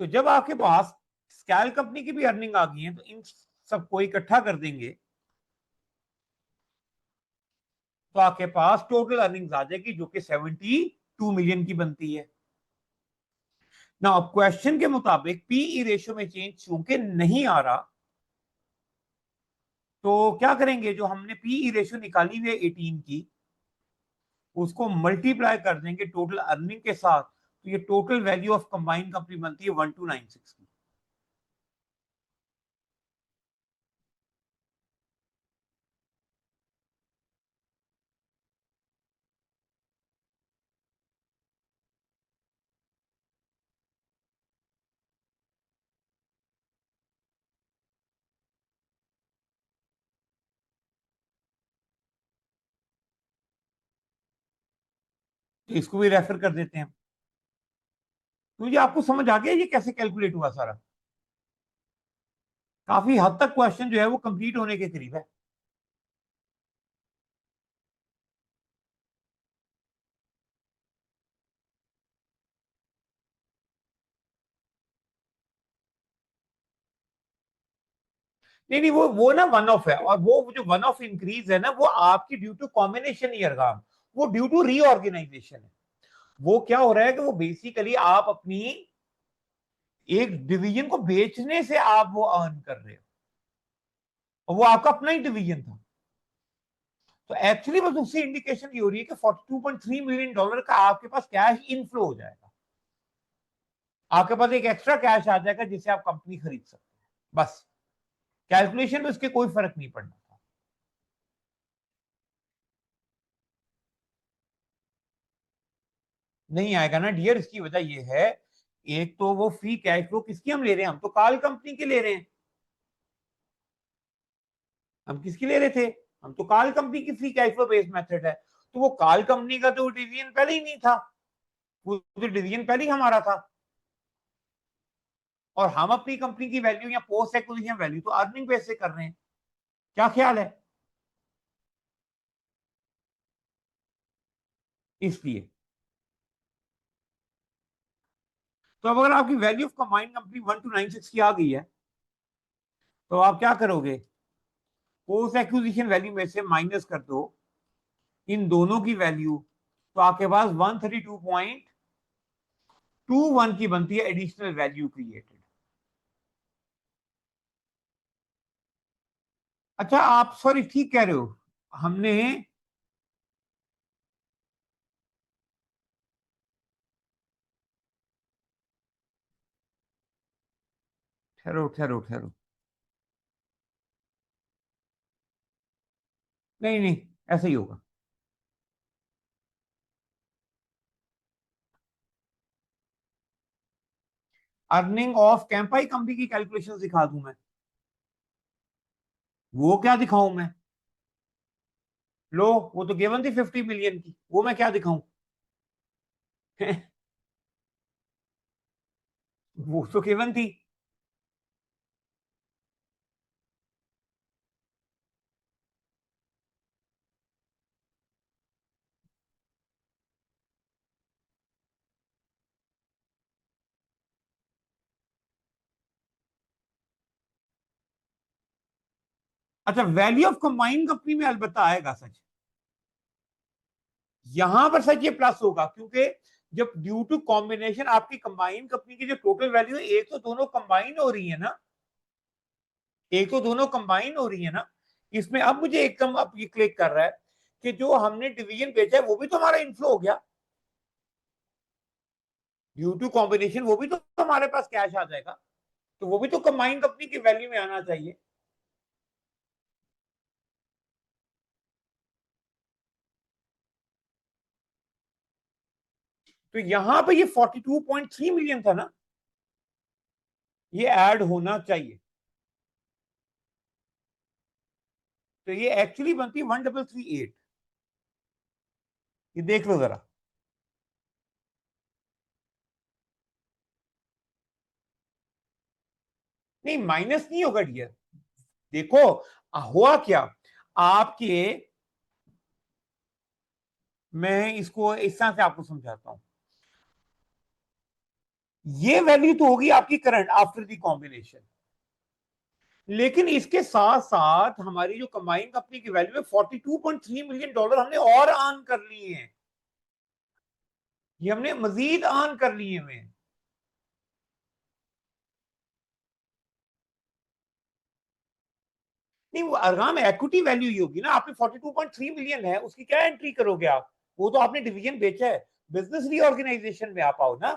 तो जब आपके पास स्कैल कंपनी की भी अर्निंग आ गई है तो इन सबको इकट्ठा कर देंगे तो आपके पास टोटल अर्निंग्स आ जाएगी जो कि 72 मिलियन की बनती है ना। अब क्वेश्चन के मुताबिक पीई रेशियो में चेंज चूंकि नहीं आ रहा तो क्या करेंगे, जो हमने पीई रेशियो निकाली हुई है 18 की उसको मल्टीप्लाई कर देंगे टोटल अर्निंग के साथ, तो ये total value of combined company बनती है 1296 की। तो इसको भी रेफर कर देते हैं। तो ये आपको समझ आ गया ये कैसे कैलकुलेट हुआ सारा? काफी हद तक क्वेश्चन जो है वो कंप्लीट होने के करीब है। नहीं नहीं, वो ना वन ऑफ है, और वो जो वन ऑफ इंक्रीज है ना वो आपकी ड्यू टू कॉम्बिनेशन ईयर का, वो ड्यू टू रीऑर्गेनाइजेशन है। वो क्या हो रहा है कि वो बेसिकली आप अपनी एक डिवीजन को बेचने से आप वो अर्न कर रहे हो, और वो आपका अपना ही डिवीजन था। तो एक्चुअली बस उससे इंडिकेशन ये हो रही है कि 42.3 मिलियन डॉलर का आपके पास कैश इनफ्लो हो जाएगा, आपके पास एक एक्स्ट्रा कैश आ जाएगा जिससे आप कंपनी खरीद सकते हैं। बस कैलकुलेशन में उसके कोई फर्क नहीं पड़ना था। नहीं आएगा ना डियर, इसकी वजह ये है, एक तो वो फ्री कैश फ्लो किसकी हम ले रहे हैं, हम तो काल कंपनी के ले रहे हैं। हम किसकी ले रहे थे, हम तो काल कंपनी की free cash flow based method है। तो वो काल कंपनी का तो डिवीजन पहले ही नहीं था, वो तो डिवीजन पहले ही हमारा था, और हम अपनी कंपनी की वैल्यू या पोस्ट एक्विजिशन वैल्यू तो अर्निंग बेस से कर रहे हैं। क्या ख्याल है? इसलिए तो अब अगर आपकी वैल्यू ऑफ कंबाइंड कंपनी 1296 की आ गई है तो आप क्या करोगे, पोस्ट एक्विजिशन वैल्यू में से माइनस कर दो इन दोनों की वैल्यू, तो आपके पास 132.21 की बनती है एडिशनल वैल्यू क्रिएटेड। अच्छा आप सॉरी ठीक कह रहे हो, हमने ठहरो ठहरो ठहरो, नहीं नहीं ऐसा ही होगा। अर्निंग ऑफ कैंपाई कंपनी की कैलकुलेशन दिखा दूं मैं? वो क्या दिखाऊं मैं? लो, वो तो गिवन थी 50 मिलियन की, वो मैं क्या दिखाऊं? वो तो गिवन थी। अच्छा वैल्यू ऑफ कंबाइंड कंपनी में अलबत्ता आएगा सच, यहां पर सच ये प्लस होगा, क्योंकि जब ड्यू टू कॉम्बिनेशन आपकी कंबाइंड कंपनी की जो टोटल वैल्यू है, एक तो दोनों कंबाइन हो रही है ना, एक तो दोनों कंबाइन हो रही है ना, इसमें अब मुझे एकदम अब ये क्लिक कर रहा है कि जो हमने डिवीजन बेचा है वो भी तो हमारा इन्फ्लो हो गया, ड्यू टू कॉम्बिनेशन वो भी तो हमारे पास कैश आ जाएगा, तो वो भी तो कंबाइंड कंपनी की वैल्यू में आना चाहिए। तो यहां पे ये 42.3 मिलियन था ना, ये ऐड होना चाहिए, तो ये एक्चुअली बनती है 1338। ये देख लो जरा। नहीं माइनस नहीं होगा डियर, देखो हुआ क्या आपके, मैं इसको इस तरह से आपको समझाता हूं। ये वैल्यू तो होगी आपकी करंट आफ्टर दी कॉम्बिनेशन, लेकिन इसके साथ साथ हमारी जो कंबाइन कंपनी की वैल्यू है $42.3 मिलियन हमने और अर्न कर लिए हैं, ये हमने मजीद अर्न कर लिए हैं। नहीं, वो अरगाम इक्विटी वैल्यू ही होगी ना, आपने 42.3 मिलियन है, उसकी क्या एंट्री करोगे आप? वो तो आपने डिवीजन बेचा है, बिजनेस रीऑर्गेनाइजेशन में आप आओ ना,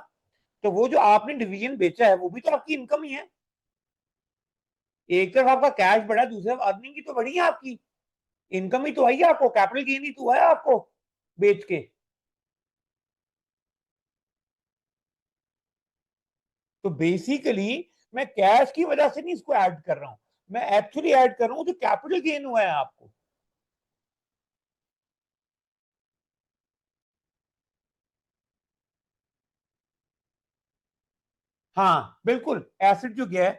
तो वो जो आपने डिवीजन बेचा है वो भी तो आपकी इनकम ही है। एक तरफ आपका कैश बढ़ा, दूसरी तरफ अर्निंग की तो बढ़ी है आपकी, इनकम ही तो आई है आपको, कैपिटल गेन ही तो है आपको बेच के। तो बेसिकली मैं कैश की वजह से नहीं इसको ऐड कर रहा हूं, मैं एक्चुअली ऐड कर रहा हूं जो कैपिटल गेन हुआ है आपको। हाँ बिल्कुल, एसेट जो गया है,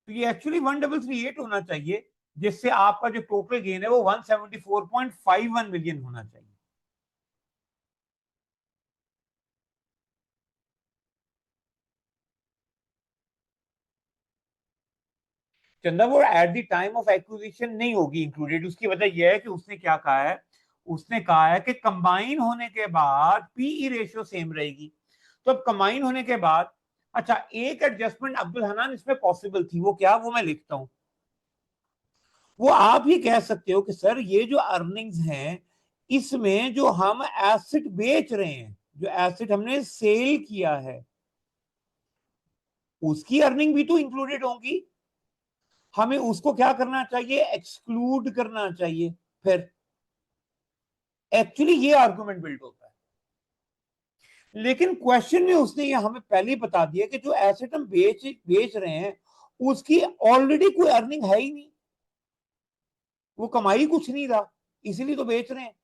तो ये एक्चुअली 1338 होना चाहिए, जिससे आपका जो टोटल गेन है वो 174.51 मिलियन होना चाहिए। चंदा, वो at the time of acquisition नहीं होगी इंक्लूडेड, उसकी वजह यह है कि उसने क्या कहा है, उसने कहा है कि कंबाइन होने के बाद पीई रेशियो सेम रहेगी। तो अब कंबाइन होने के बाद, अच्छा एक एडजस्टमेंट अब्दुल हनान इसमें पॉसिबल थी, वो क्या, वो मैं लिखता हूं। वो आप ही कह सकते हो कि सर ये जो अर्निंग्स हैं, इसमें जो हम एसेट बेच रहे हैं, जो एसेट हमने सेल किया है, उसकी अर्निंग भी तो इंक्लूडेड होंगी, हमें उसको क्या करना चाहिए, एक्सक्लूड करना चाहिए। फिर एक्चुअली ये आर्गुमेंट बिल्ड होता है, लेकिन क्वेश्चन में उसने ये हमें पहले ही बता दिया कि जो एसेट हम बेच बेच रहे हैं उसकी ऑलरेडी कोई अर्निंग है ही नहीं, वो कमाई कुछ नहीं रहा, इसीलिए तो बेच रहे हैं।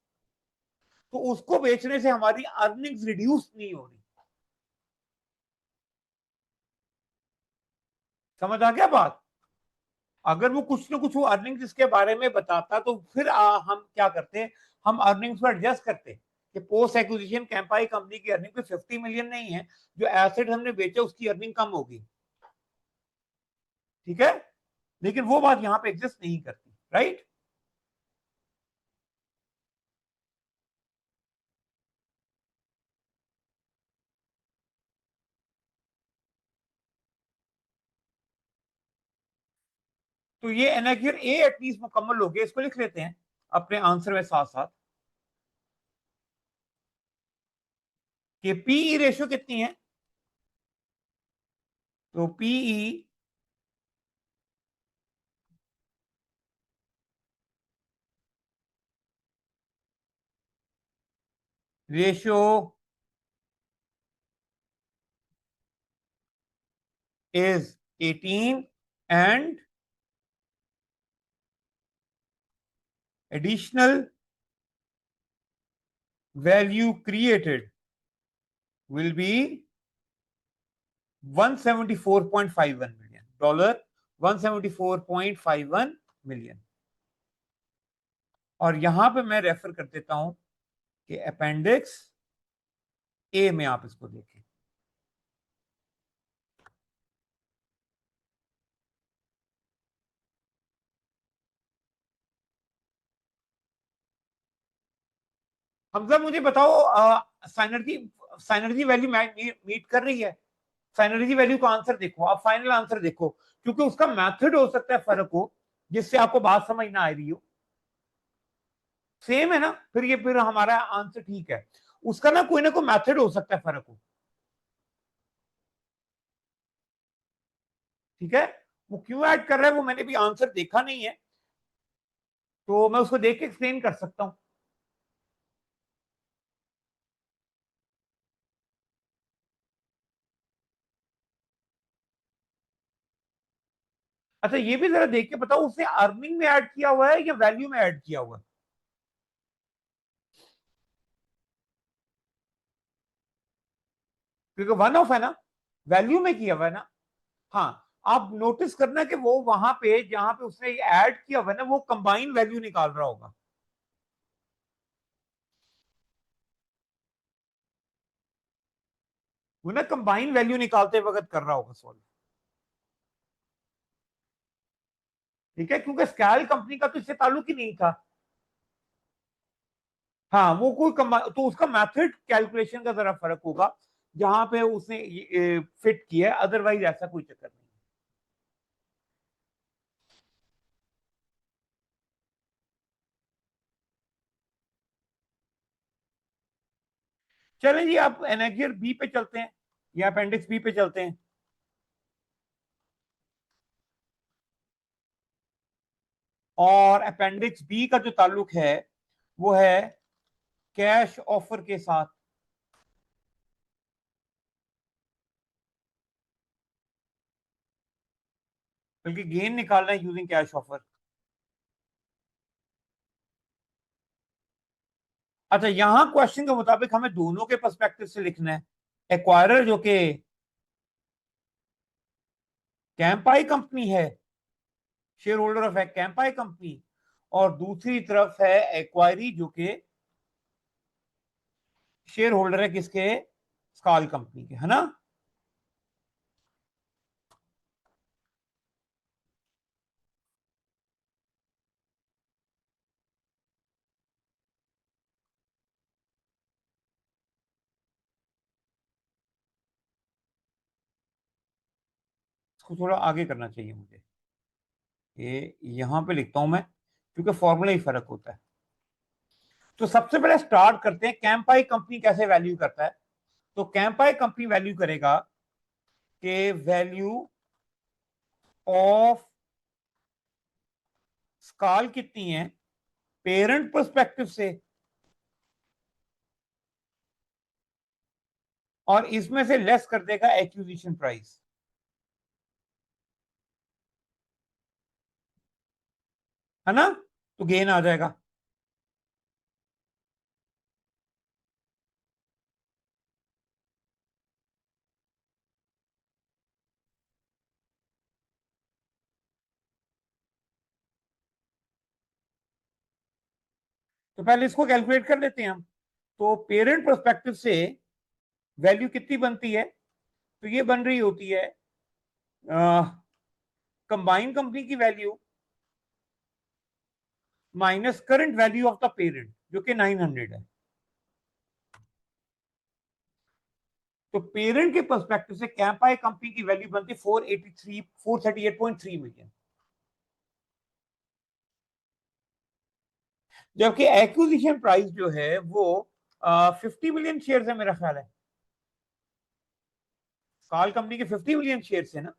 तो उसको बेचने से हमारी अर्निंग्स रिड्यूस नहीं हो रही। समझ आ गया बात? अगर वो कुछ ना कुछ वो अर्निंग्स इसके बारे में बताता तो फिर हम क्या करते, हम अर्निंग्स को एडजस्ट करते कि पोस्ट एक्विजिशन कैंपाई कंपनी की अर्निंग पे 50 मिलियन नहीं है, जो एसेट हमने बेचा उसकी अर्निंग कम होगी, ठीक है। लेकिन वो बात यहाँ पे एग्जिस्ट नहीं करती, राइट। तो ये एनएक्यूर ए एटलीस्ट मुकम्मल हो गया, इसको लिख लेते हैं अपने आंसर में साथ साथ कि पीई रेशियो कितनी है। तो PE ratio is 18 and additional value created will be 174.51 million dollar, 174.51 million. और यहां पे मैं रेफर कर देता हूं कि अपेंडिक्स ए में आप इसको देखें। हमजा मुझे बताओ, साइनर्जी साइनर्जी वैल्यू मीट कर रही है? साइनर्जी वैल्यू का आंसर देखो, आप फाइनल आंसर देखो, क्योंकि उसका मेथड हो सकता है फर्क हो, जिससे आपको बात समझ ना आ रही हो। सेम है ना, फिर ये फिर हमारा आंसर ठीक है। उसका ना कोई मेथड हो सकता है फर्क हो, ठीक है। वो क्यों ऐड कर रहा है वो मैंने भी आंसर देखा नहीं है, तो मैं उसको देख के एक्सप्लेन कर सकता हूं। अच्छा ये भी जरा देख के बताओ, उसने अर्निंग में ऐड किया हुआ है या वैल्यू में ऐड किया हुआ है? क्योंकि वन ऑफ है ना, वैल्यू में किया हुआ है ना। हाँ, आप नोटिस करना कि वो वहां पे जहां पे उसने ऐड किया हुआ है ना, वो कंबाइन वैल्यू निकाल रहा होगा। वो ना कंबाइन वैल्यू निकालते वक्त कर रहा होगा सॉल्व। ठीक है, क्योंकि स्कैल कंपनी का तो इससे ताल्लुक ही नहीं था। हाँ, वो कोई तो उसका मेथड कैलकुलेशन का जरा फर्क होगा जहां पे उसने फिट किया है, अदरवाइज ऐसा कोई चक्कर नहीं। चलें जी, आप एनेक्जर बी पे चलते हैं या अपेंडिक्स बी पे चलते हैं। और अपेंडिक्स बी का जो ताल्लुक है वो है कैश ऑफर के साथ। बल्कि गेन निकालना है यूजिंग कैश ऑफर। अच्छा, यहां क्वेश्चन के मुताबिक हमें दोनों के पर्सपेक्टिव से लिखना है। एक्वायरर जो कि कैंपाई कंपनी है, share holder of Campai company, और दूसरी तरफ है एक्वायरी जो कि शेयर होल्डर है किसके, स्कॉल कंपनी के, है ना। इसको थोड़ा आगे करना चाहिए मुझे, ये यहां पे लिखता हूं मैं, क्योंकि फॉर्मूला ही फर्क होता है। तो सबसे पहले स्टार्ट करते हैं कैंपाई कंपनी कैसे वैल्यू करता है। तो कैंपाई कंपनी वैल्यू करेगा कि वैल्यू ऑफ स्कॉल कितनी है पेरेंट पर्सपेक्टिव से, और इसमें से लेस कर देगा एक्विजिशन प्राइस, है ना। तो गेन आ जाएगा। तो पहले इसको कैलकुलेट कर लेते हैं हम। तो पेरेंट पर्सपेक्टिव से वैल्यू कितनी बनती है, तो ये बन रही होती है कंबाइन कंपनी की value minus current value of the parent जो कि 900 है। तो पेरेंट के पर्सपेक्टिव से कैंपाई कंपनी की वैल्यू बनती है 438.3 मिलियन, जबकि एक्विजिशन प्राइस जो है वो 50 मिलियन शेयर है मेरा ख्याल है। कॉल कंपनी के 50 मिलियन शेयर है ना,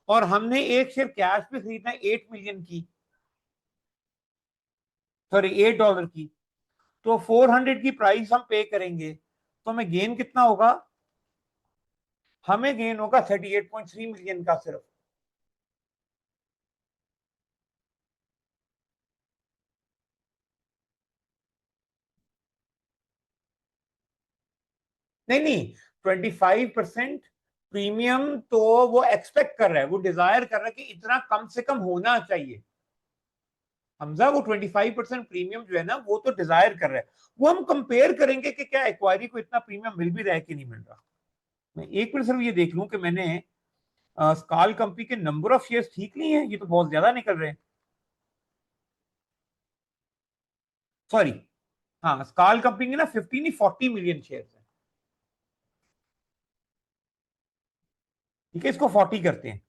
और हमने एक शेयर कैश पे खरीदना है 8 मिलियन की, सॉरी $8 की। तो 400 की प्राइस हम पे करेंगे, तो हमें गेन कितना होगा, हमें गेन होगा 38.3 मिलियन का सिर्फ। नहीं नहीं, 25% प्रीमियम तो वो एक्सपेक्ट कर रहा है, वो डिजायर कर रहा है कि इतना कम से कम होना चाहिए। हमजा, वो 25% प्रीमियम जो है ना, वो तो डिजायर कर रहा है। वो हम कंपेयर करेंगे कि क्या एक्वायरी को इतना प्रीमियम मिल भी रहा है कि नहीं मिल रहा। मैं एक मिनट सिर्फ ये देख लूं कि मैंने स्कॉल कंपनी के नंबर ऑफ शेयर्स ठीक नहीं है, ये तो बहुत ज्यादा निकल रहे हैं। सॉरी, हाँ, स्कॉल कंपनी के ना 15 नहीं 40 मिलियन शेयर है। ठीक है, इसको 40 करते हैं,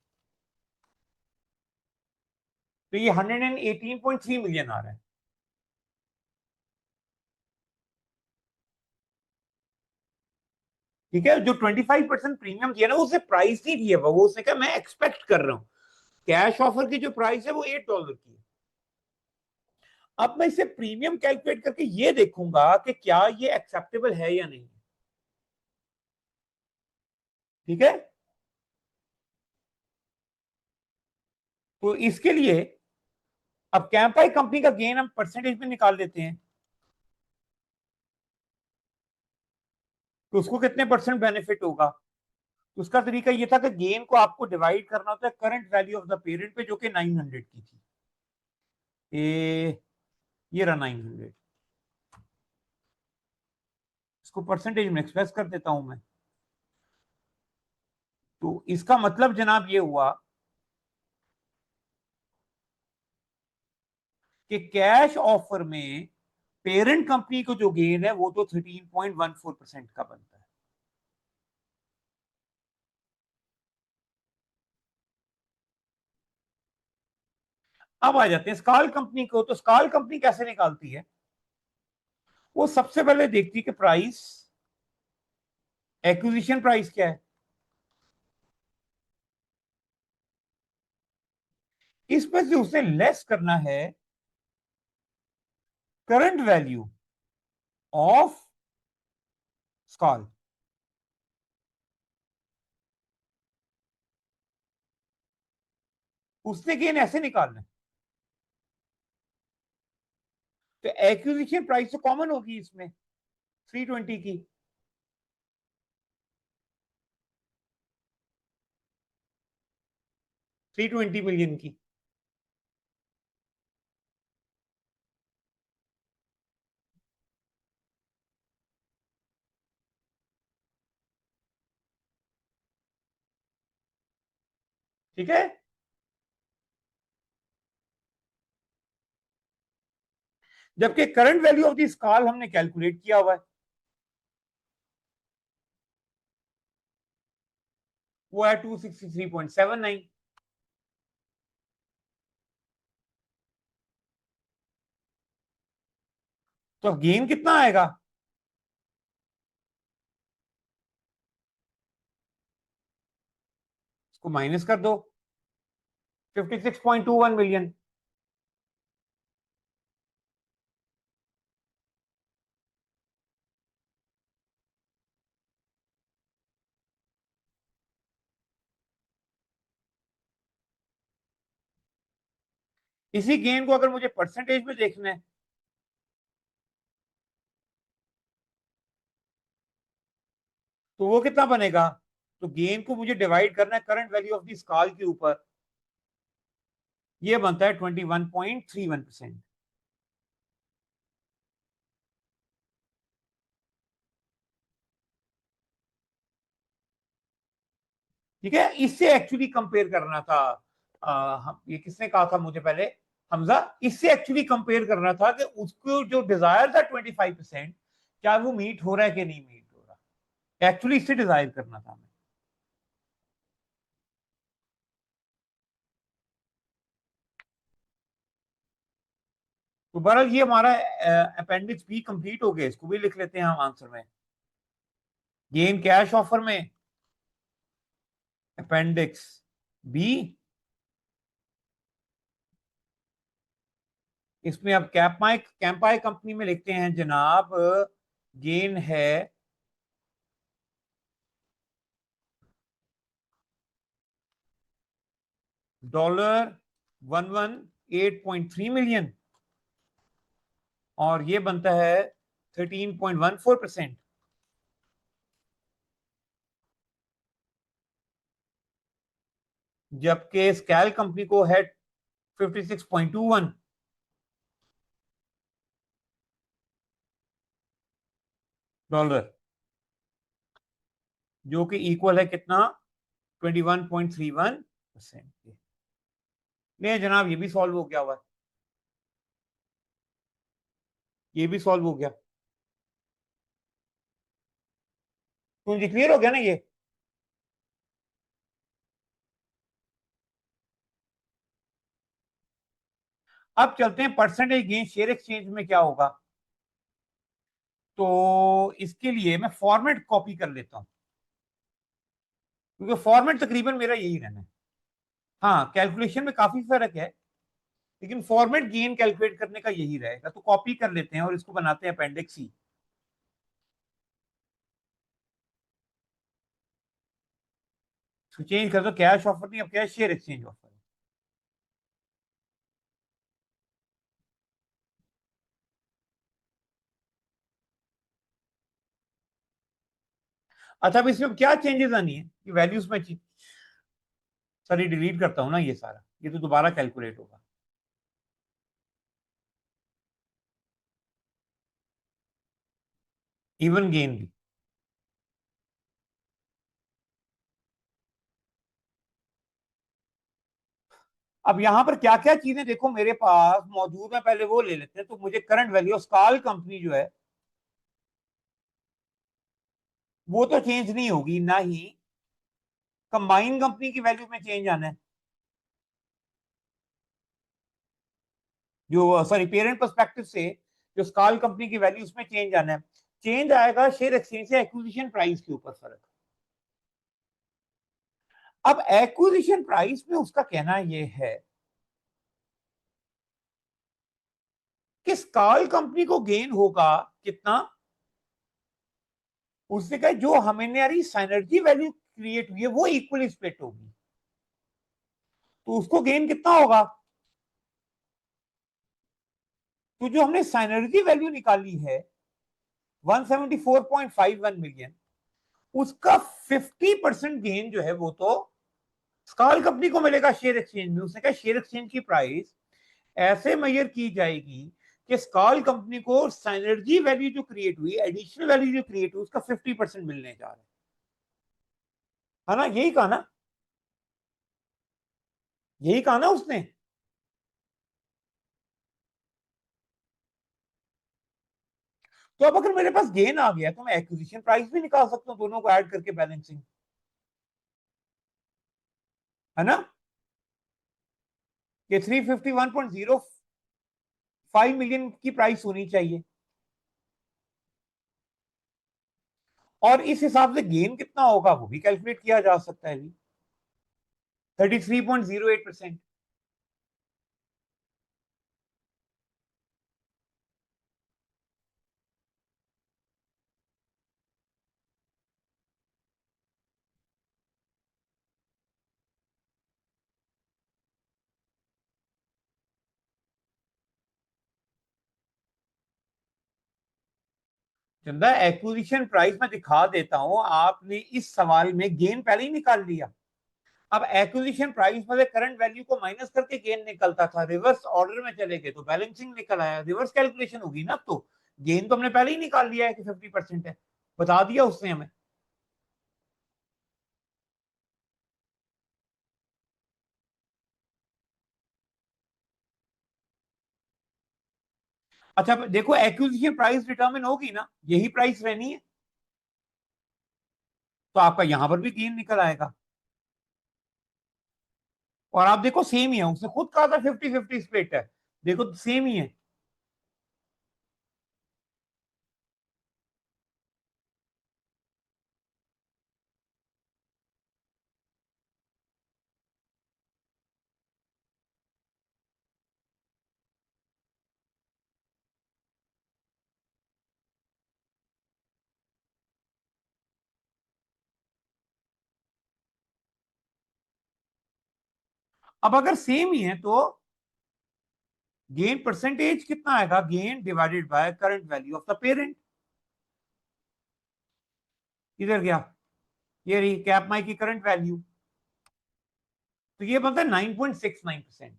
तो ये 118.3 मिलियन आ रहा है। ठीक है, जो 25% प्रीमियम दिया ना, उसे प्राइस नहीं दिया वो उसने कहा मैं एक्सपेक्ट कर रहा हूँ। कैश ऑफर की जो प्राइस है वो $8 की है। अब मैं इसे प्रीमियम कैलकुलेट करके ये देखूंगा कि क्या ये एक्सेप्टेबल है या नहीं। ठीक है, तो इसके लिए अब कैंपाई कंपनी का गेन हम परसेंटेज में निकाल लेते हैं, तो उसको कितने परसेंट बेनिफिट होगा। तो उसका तरीका ये था कि गेन को आपको डिवाइड करना होता है current value of the parent पे, जो कि 900 की थी। ये रहा 900। इसको परसेंटेज में एक्सप्रेस कर देता हूं मैं। तो इसका मतलब जनाब ये हुआ कि कैश ऑफर में पेरेंट कंपनी को जो गेन है वो तो 13.14% का बनता है। अब आ जाते हैं स्कॉल कंपनी को। तो स्कॉल कंपनी कैसे निकालती है? वो सबसे पहले देखती है कि प्राइस, एक्विजिशन प्राइस क्या है, इसमें से उसे लेस करना है करंट वैल्यू ऑफ स्कॉल। उसने गेन ऐसे निकालना है। तो एक्विजिशन प्राइस तो कॉमन होगी इसमें 320 की। 320 मिलियन की। ठीक है। जबकि करंट वैल्यू ऑफ द स्कॉल हमने कैलकुलेट किया हुआ है, वो है 263.79। तो अब गेन कितना आएगा? इसको माइनस कर दो, 56.21 मिलियन। इसी गेन को अगर मुझे परसेंटेज में देखना है तो वो कितना बनेगा? तो गेन को मुझे डिवाइड करना है करंट वैल्यू ऑफ द स्कॉल के ऊपर। ये बनता है 21.31%। ठीक है। इससे एक्चुअली कंपेयर करना था। ये किसने कहा था मुझे पहले? हमजा। इससे एक्चुअली कंपेयर करना था कि उसको जो डिजायर था 25%, क्या वो मीट हो रहा है कि नहीं मीट हो रहा। एक्चुअली इससे डिजायर करना था हमें। तो बहरहाल ये हमारा अपेंडिक्स बी कंप्लीट हो गया। इसको भी लिख लेते हैं हम आंसर में। गेन कैश ऑफर में अपेंडिक्स बी। इसमें अब कैम्पाई कैम्पाई कंपनी में लिखते हैं जनाब, गेन है $118.3 मिलियन, और ये बनता है 13.14%। जबकि स्कैल कंपनी को है 56.21 डॉलर, जो कि इक्वल है कितना? 21.31%। नहीं जनाब, ये भी सॉल्व हो गया हुआ है। ये भी सॉल्व हो गया। तो मुझे क्लियर हो गया ना ये? अब चलते हैं परसेंटेज गेन शेयर एक्सचेंज में क्या होगा। तो इसके लिए मैं फॉर्मेट कॉपी कर लेता हूं, क्योंकि फॉर्मेट तकरीबन मेरा यही रहना है। हाँ, कैलकुलेशन में काफी फर्क है, लेकिन फॉर्मेट गेन कैलकुलेट करने का यही रहेगा। तो कॉपी कर लेते हैं और इसको बनाते हैं अपेंडिक्स सी। तो चेंज कर दो, कैश ऑफर नहीं, अब क्या है? Share exchange offer. अच्छा, अब इसमें क्या चेंजेस आनी है कि वैल्यूज में? सॉरी, डिलीट करता हूं ना ये सारा, ये तो दोबारा कैलकुलेट होगा। इवन गेन भी। अब यहां पर क्या क्या चीजें देखो मेरे पास मौजूद है, पहले वो ले लेते हैं। तो मुझे करंट वैल्यू स्कॉल कंपनी जो है वो तो चेंज नहीं होगी, ना ही कंबाइन कंपनी की वैल्यू में चेंज आना है। जो सॉरी, पेरेंट पर्सपेक्टिव से जो स्कॉल कंपनी की वैल्यू उसमें चेंज आना है। चेंज आएगा शेयर एक्सचेंज से एक्विजिशन प्राइस के ऊपर फर्क। अब एक्विजिशन प्राइस में उसका कहना यह है कि स्कॉल कंपनी को गेन होगा कितना। उससे कहे जो हमें साइनर्जी वैल्यू क्रिएट हुई है वो इक्वली स्प्लिट होगी, तो उसको गेन कितना होगा। तो जो हमने साइनर्जी वैल्यू निकाली है 174.51 मिलियन, उसका 50% गेन जो है वो तो स्कॉल कंपनी को मिलेगा शेयर एक्सचेंज में। उसने कहा शेयर एक्सचेंज की प्राइस ऐसे मेजर की जाएगी कि स्कॉल कंपनी को साइनर्जी वैल्यू जो क्रिएट हुई, एडिशनल वैल्यू जो क्रिएट हुई, उसका 50% मिलने जा रहा है ना? यही कहा ना, यही कहा ना उसने। तो अब अगर मेरे पास गेन आ गया तो मैं एक्विजिशन प्राइस भी निकाल सकता हूं, दोनों को ऐड करके बैलेंसिंग, है ना? कि 351.05 मिलियन की प्राइस होनी चाहिए, और इस हिसाब से गेन कितना होगा वो भी कैलकुलेट किया जा सकता है। 33.08%। चंदा, एक्विजिशन प्राइस में दिखा देता हूं, आपने इस सवाल में गेन पहले ही निकाल लिया। अब एक्विजिशन प्राइस में से करंट वैल्यू को माइनस करके गेन निकलता था, रिवर्स ऑर्डर में चले गए तो बैलेंसिंग निकल आया, रिवर्स कैलकुलेशन होगी ना। तो गेन तो हमने पहले ही निकाल लिया है कि 50% है, बता दिया उसने हमें। अच्छा देखो, एक्विजिशन प्राइस डिटरमिन होगी ना, यही प्राइस रहनी है, तो आपका यहां पर भी गेन निकल आएगा। और आप देखो सेम ही है, उसने खुद कहा था 50-50 स्प्लिट है, देखो सेम ही है। अब अगर सेम ही है तो गेन परसेंटेज कितना आएगा, gain divided by current value of the parent. इधर गया, ये रही कैप माई की करंट वैल्यू, तो ये बनता है 9.69%।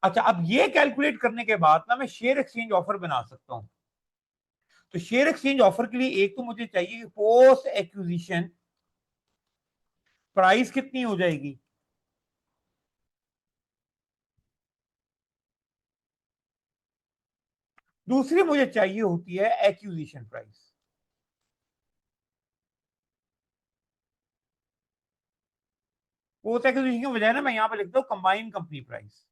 अच्छा, अब ये कैलकुलेट करने के बाद ना मैं शेयर एक्सचेंज ऑफर बना सकता हूं। तो शेयर एक्सचेंज ऑफर के लिए एक तो मुझे चाहिए कि पोस्ट एक्विजिशन प्राइस कितनी हो जाएगी। दूसरी मुझे चाहिए होती है एक्विजिशन प्राइस। पोस्ट एक्विजिशन के बजाय ना मैं यहां पर लिखता हूं कंबाइन कंपनी प्राइस,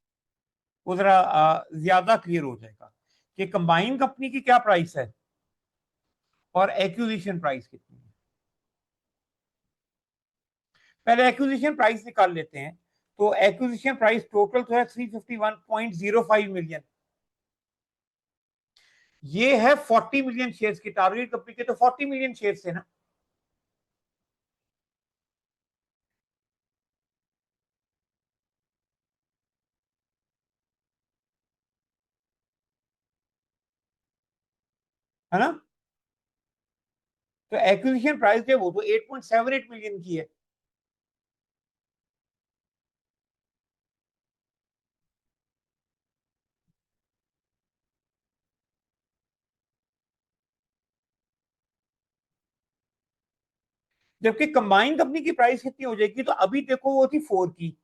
वो जरा ज्यादा क्लियर हो जाएगा कि कंबाइन कंपनी की क्या प्राइस है और एक्विजिशन प्राइस कितनी है। पहले एक्विजिशन प्राइस निकाल लेते हैं। तो एक्विजिशन प्राइस टोटल तो है 351.05 मिलियन। ये है 40 मिलियन शेयर्स की, टारगेट कंपनी के तो 40 मिलियन शेयर्स थे ना। है ना? तो एक्विजिशन प्राइस है वो तो 8.78 मिलियन की है। जबकि कंबाइंड कंपनी की प्राइस कितनी हो जाएगी, तो अभी देखो वो थी 4 की,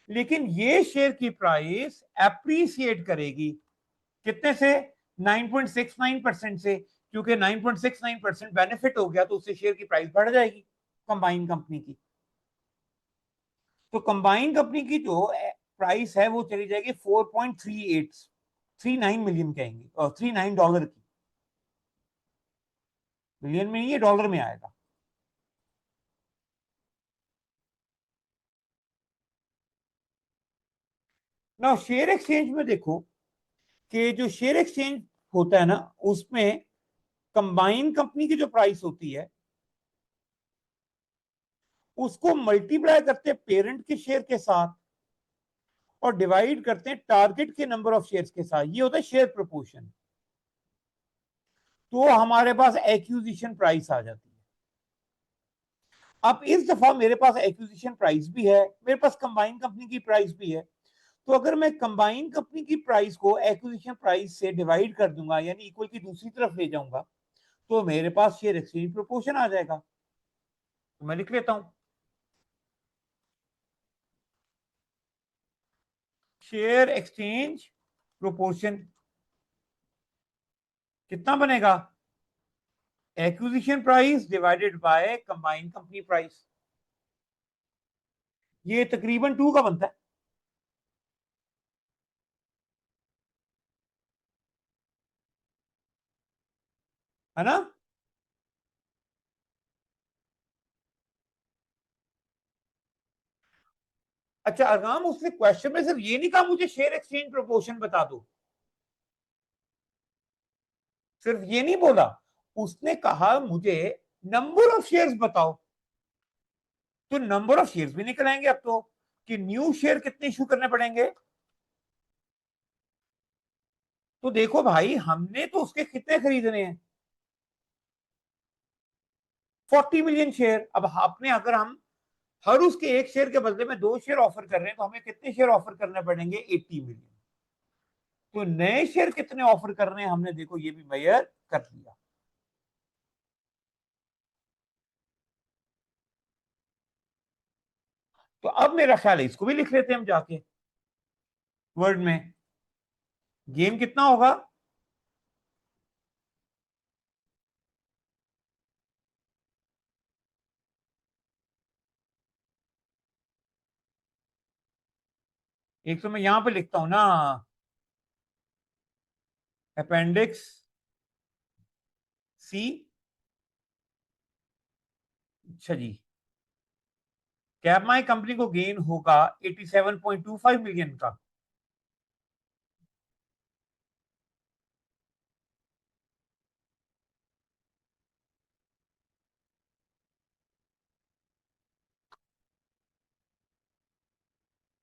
लेकिन ये शेयर की प्राइस एप्रिसिएट करेगी कितने से, 9.69% से, क्योंकि 9.69% बेनिफिट हो गया तो उससे शेयर की प्राइस बढ़ जाएगी कंबाइंड कंपनी की। तो कंबाइंड कंपनी की जो प्राइस है वो चली जाएगी 4.38 मिलियन कहेंगे, और $39 की। मिलियन में नहीं, ये डॉलर में आएगा। ना शेयर एक्सचेंज में देखो कि जो शेयर एक्सचेंज होता है ना, उसमें कंबाइंड कंपनी की जो प्राइस होती है उसको मल्टीप्लाई करते हैं पेरेंट के शेयर के साथ और डिवाइड करते हैं टारगेट के नंबर ऑफ शेयर्स के साथ, ये होता है शेयर प्रोपोर्शन। तो हमारे पास एक्विजिशन प्राइस आ जाती है। अब इस दफा मेरे पास एक्विजिशन प्राइस भी है, मेरे पास कंबाइंड कंपनी की प्राइस भी है। तो अगर मैं कंबाइंड कंपनी की प्राइस को एक्विजिशन प्राइस से डिवाइड कर दूंगा, यानी इक्वल की दूसरी तरफ ले जाऊंगा, तो मेरे पास शेयर एक्सचेंज प्रोपोर्शन आ जाएगा। तो मैं लिख लेता हूं, शेयर एक्सचेंज प्रोपोर्शन कितना बनेगा, acquisition price divided by combined company price. ये तकरीबन 2 का बनता है ना? अच्छा अरगाम, उसने क्वेश्चन में सिर्फ ये नहीं कहा मुझे शेयर एक्सचेंज प्रोपोर्शन बता दो, सिर्फ ये नहीं बोला, उसने कहा मुझे नंबर ऑफ शेयर्स बताओ। तो नंबर ऑफ शेयर्स भी निकल आएंगे अब तो, कि न्यू शेयर कितने इशू करने पड़ेंगे। तो देखो भाई, हमने तो उसके कितने खरीदने हैं, 40 मिलियन शेयर। अब आपने, अगर हम हर उसके एक शेयर के बदले में 2 शेयर ऑफर कर रहे हैं, तो हमें कितने शेयर ऑफर करने पड़ेंगे, 80 मिलियन। तो नए शेयर कितने ऑफर कर रहे हैं हमने, देखो ये भी मेजर कर लिया। तो अब मेरा ख्याल है इसको भी लिख लेते हैं हम जाके वर्ड में। गेम कितना होगा, एक तो मैं यहां पे लिखता हूं ना, अपेंडिक्स सी। अच्छा जी, कैपमाई कंपनी को गेन होगा 87.25 मिलियन का।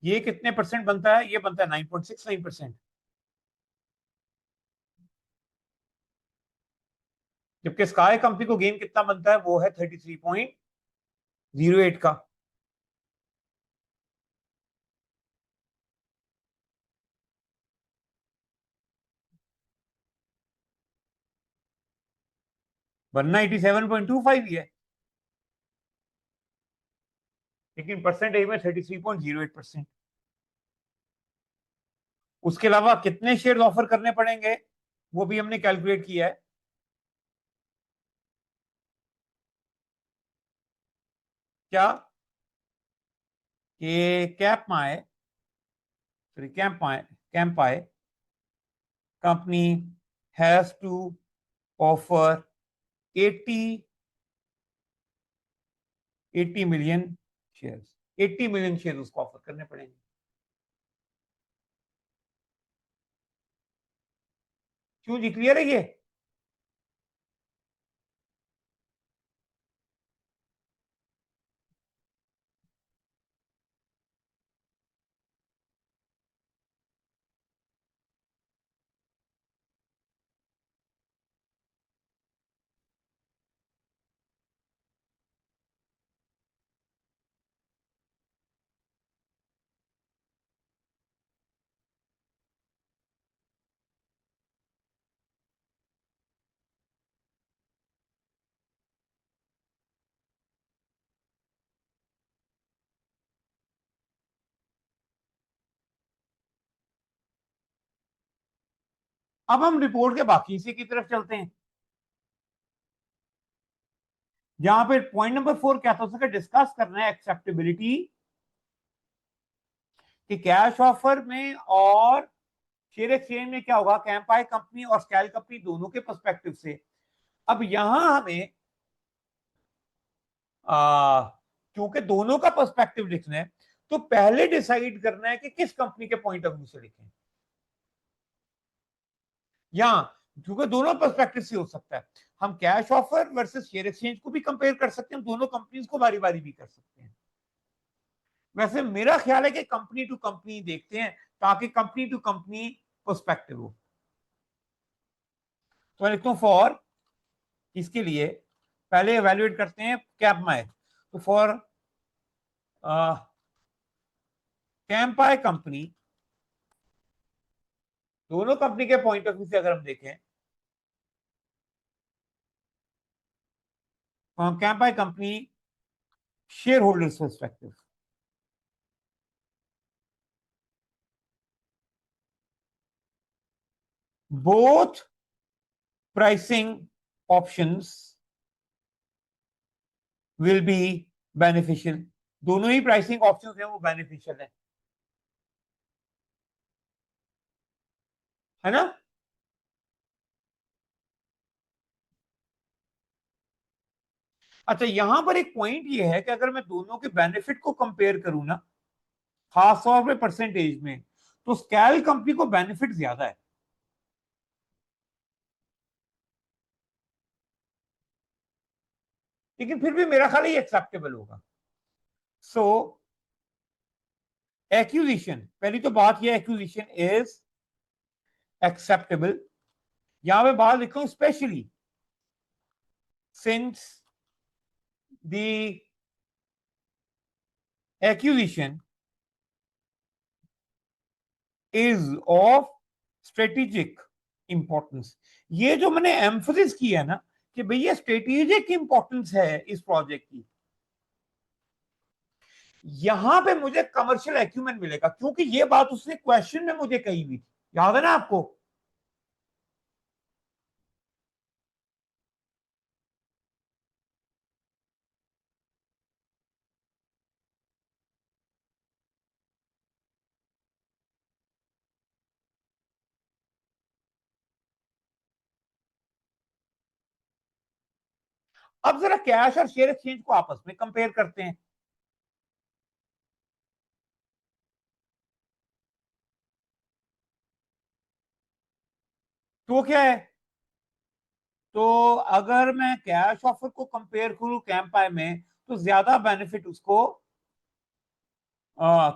ये कितने परसेंट बनता है, ये बनता है 9.69%। जबकि स्काई कंपनी को गेन कितना बनता है, वो है 33.08 का। बनना 87.25 ही है, लेकिन परसेंटेज में 33.08%। उसके अलावा कितने शेयर ऑफर करने पड़ेंगे, वो भी हमने कैलकुलेट किया है। क्या, कि Capmai, sorry Campai, Campai company has to offer 80 80 million shares, 80 million share उसको ऑफर करने पड़ेंगे। क्यों जी, क्लियर है ये? अब हम रिपोर्ट के बाकी हिस्से की तरफ चलते हैं, जहां पे पॉइंट नंबर 4 क्या था, उसका डिस्कस करना है एक्सेप्टेबिलिटी कि कैश ऑफर में और शेयर एक्सचेंज में क्या होगा, कैंपाई कंपनी और स्कैल कंपनी दोनों के पर्सपेक्टिव से। अब यहां हमें क्योंकि दोनों का पर्सपेक्टिव लिखना है, तो पहले डिसाइड करना है कि किस कंपनी के पॉइंट ऑफ व्यू से लिखें। यहां क्योंकि दोनों पर्सपेक्टिव से हो सकता है, हम cash offer versus share exchange को भी कंपेयर कर सकते हैं, दोनों कंपनीज को बारी बारी भी कर सकते हैं। वैसे मेरा ख्याल है कि कंपनी टू कंपनी देखते हैं, ताकि कंपनी टू कंपनी पर्सपेक्टिव हो। तो मैं लिखता हूं फॉर, इसके लिए पहले एवेल्युएट करते हैं कैपमाई। तो फॉर कैंपाई कंपनी, दोनों कंपनी के पॉइंट ऑफ व्यू से अगर हम देखें, Campai company share holders perspective, both pricing options will be beneficial। दोनों ही प्राइसिंग ऑप्शंस हैं वो बेनिफिशियल है ना? अच्छा, यहां पर एक पॉइंट ये है कि अगर मैं दोनों के बेनिफिट को कंपेयर करूं ना, खास तौर पे परसेंटेज में, तो स्कैल कंपनी को बेनिफिट ज्यादा है, लेकिन फिर भी मेरा ख्याल ये एक्सेप्टेबल होगा। सो एक्यूजिशन, पहली तो बात ये, एक्यूजिशन इज एक्सेप्टेबल। यहां पे बात लिखता हूं specially since the acquisition is of strategic importance। ये जो मैंने एम्फोसिस किया ना कि भैया स्ट्रेटेजिक इंपॉर्टेंस है इस प्रोजेक्ट की, यहां पे मुझे कमर्शियल एक्यूमेन मिलेगा, क्योंकि ये बात उसने क्वेश्चन में मुझे कही हुई थी, याद है ना आपको? अब जरा कैश और शेयर एक्सचेंज को आपस में कंपेयर करते हैं। तो क्या है, तो अगर मैं कैश ऑफर को कंपेयर करूं कैंपाई में, तो ज्यादा बेनिफिट उसको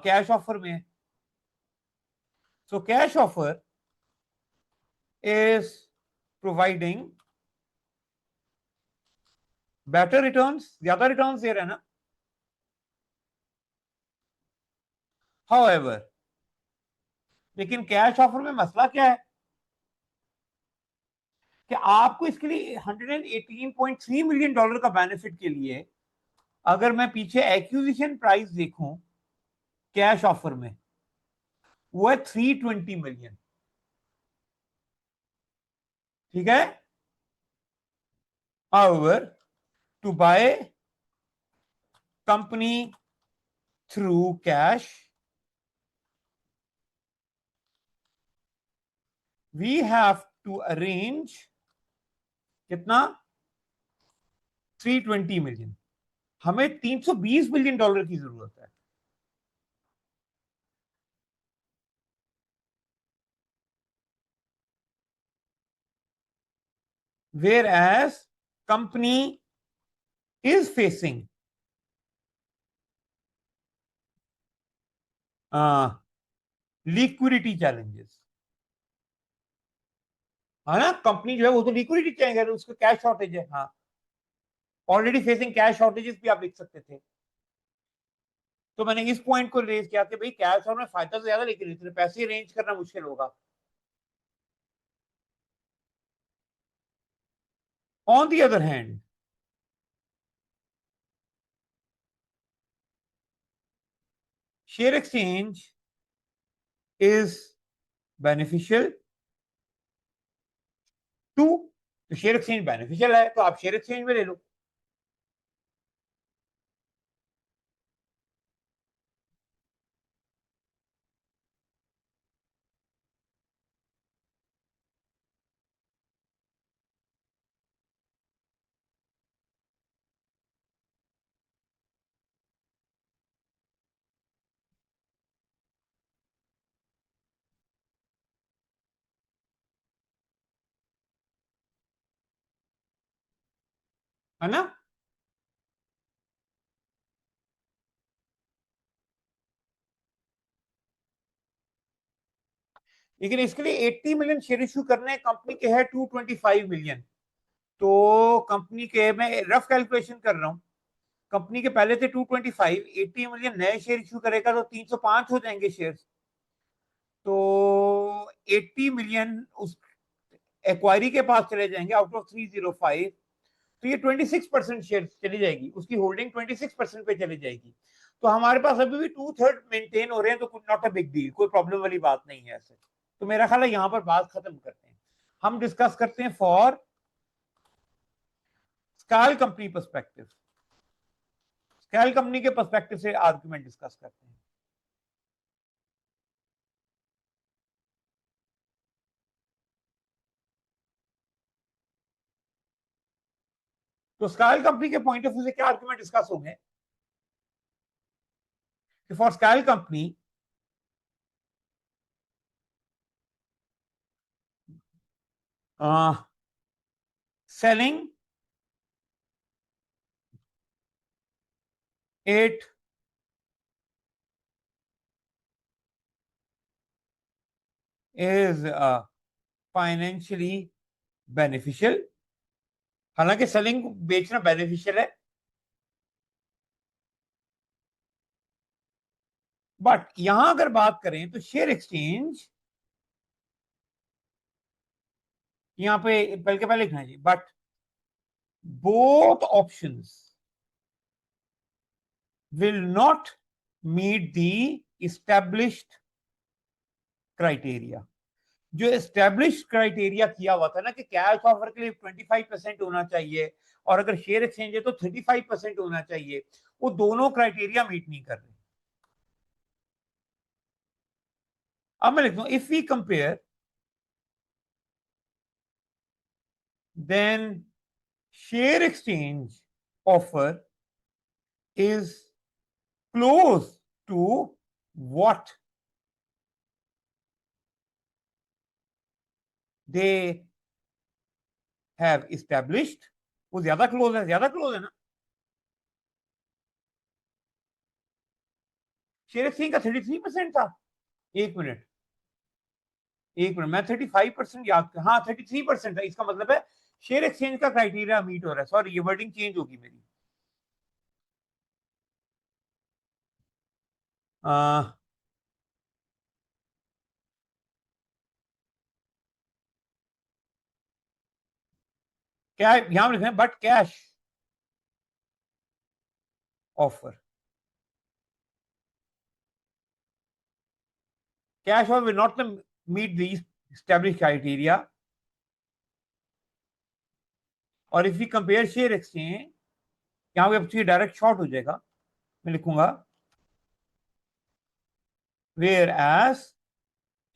कैश ऑफर में। So cash offer is providing better returns, ज्यादा रिटर्न्स दे रहे हैं ना। हाउएवर, लेकिन कैश ऑफर में मसला क्या है कि आपको इसके लिए $118.3 मिलियन का बेनिफिट के लिए, अगर मैं पीछे एक्विजिशन प्राइस देखूं कैश ऑफर में, वो है 320 मिलियन। ठीक है, however to buy company through cash, we have to arrange कितना, 320 मिलियन। हमें $320 मिलियन की जरूरत है। whereas company is facing liquidity challenges. है ना, कंपनी जो है वो तो लिक्विडिटी चाहिए, उसको कैश शॉर्टेज है। हाँ, ऑलरेडी फेसिंग कैश शॉर्टेजेस भी आप लिख सकते थे। तो मैंने इस पॉइंट को रेज किया कि भाई कैश और में फायदा तो ज्यादा, लेकिन इतने पैसे अरेंज करना मुश्किल होगा। On the other hand, share exchange is beneficial to, तो शेयर एक्सचेंज बेनिफिशियल है तो आप शेयर एक्सचेंज में ले लो। है ना, लेकिन इसके लिए 80 मिलियन शेयर इश्यू करने हैं, कंपनी के है 225 मिलियन। तो कंपनी के, मैं रफ कैलकुलेशन कर रहा हूं, कंपनी के पहले थे 225, 80 मिलियन नए शेयर इश्यू करेगा तो 305 हो जाएंगे शेयर। तो 80 मिलियन उस एक्वायरी के पास चले जाएंगे आउट ऑफ 305, तो ये 26% शेयर चली जाएगी, उसकी होल्डिंग 26% पे चली जाएगी। तो हमारे पास अभी भी 2/3 मेंटेन हो रहे हैं, तो नॉट अ बिग डील, कोई प्रॉब्लम वाली बात नहीं है ऐसे। तो मेरा ख्याल है यहां पर बात खत्म करते हैं, हम डिस्कस करते हैं for scale company perspective. Scale company के पर्सपेक्टिव से आर्गुमेंट डिस्कस करते हैं। तो स्काल कंपनी के पॉइंट ऑफ व्यू से क्या आर्गुमेंट डिस्कस होंगे कि for scale company selling it is financially beneficial। हालांकि सेलिंग बेचना बेनिफिशियल है, बट यहां अगर बात करें तो शेयर एक्सचेंज, यहां पे पहले पहले लिखना है जी, but both options will not meet the established criteria। जो एस्टेब्लिश क्राइटेरिया किया हुआ था ना कि कैश ऑफर के लिए 25% होना चाहिए और अगर शेयर एक्सचेंज है तो 35% होना चाहिए, वो दोनों क्राइटेरिया मीट नहीं कर रहे। अब मैं लिखता हूं if we compare then share exchange offer is close to what they have established। वो ज्यादा क्लोज है, ज्यादा क्लोज है ना। शेयर एक्सचेंज का 33% था। एक मिनट, एक मिनट, मैं 35% याद कर, हाँ 33% है, इसका मतलब है शेयर एक्सचेंज का क्राइटेरिया मीट हो रहा है। सॉरी, ये वर्डिंग चेंज होगी मेरी। आ, क्या यहां लिखे हैं, but cash offer, cash offer will not meet the established criteria। और if you compare share exchange, यहां पे डायरेक्ट शॉर्ट हो जाएगा, मैं लिखूंगा whereas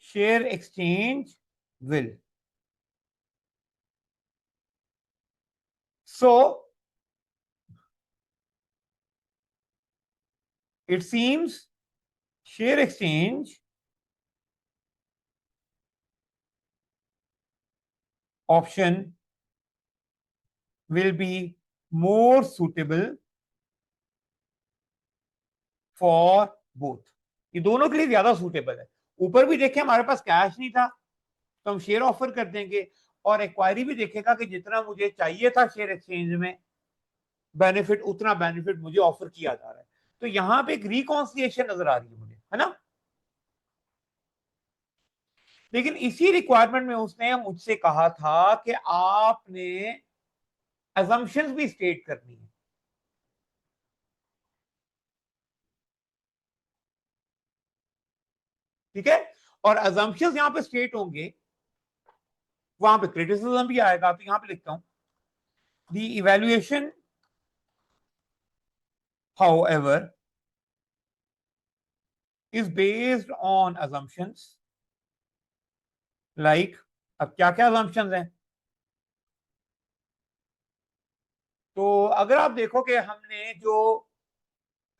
share exchange will। So it seems share exchange option will be more suitable for both. ये दोनों के लिए ज्यादा सूटेबल है. ऊपर भी देखें हमारे पास कैश नहीं था तो हम शेयर ऑफर कर देंगे, और एक्वायरी भी देखेगा कि जितना मुझे चाहिए था शेयर एक्सचेंज में बेनिफिट, उतना बेनिफिट मुझे ऑफर किया जा रहा है. तो यहां पे एक रिकॉन्सिलिएशन नजर आ रही है मुझे, है ना. लेकिन इसी रिक्वायरमेंट में उसने मुझसे कहा था कि आपने असम्पशंस भी स्टेट करनी है. ठीक है. और असम्पशंस यहां पे स्टेट होंगे, वहां पे क्रिटिसिज्म भी आएगा. तो यहां पे लिखता हूं, the evaluation however is based on assumptions like, अब क्या क्या assumptions हैं. तो अगर आप देखो कि हमने जो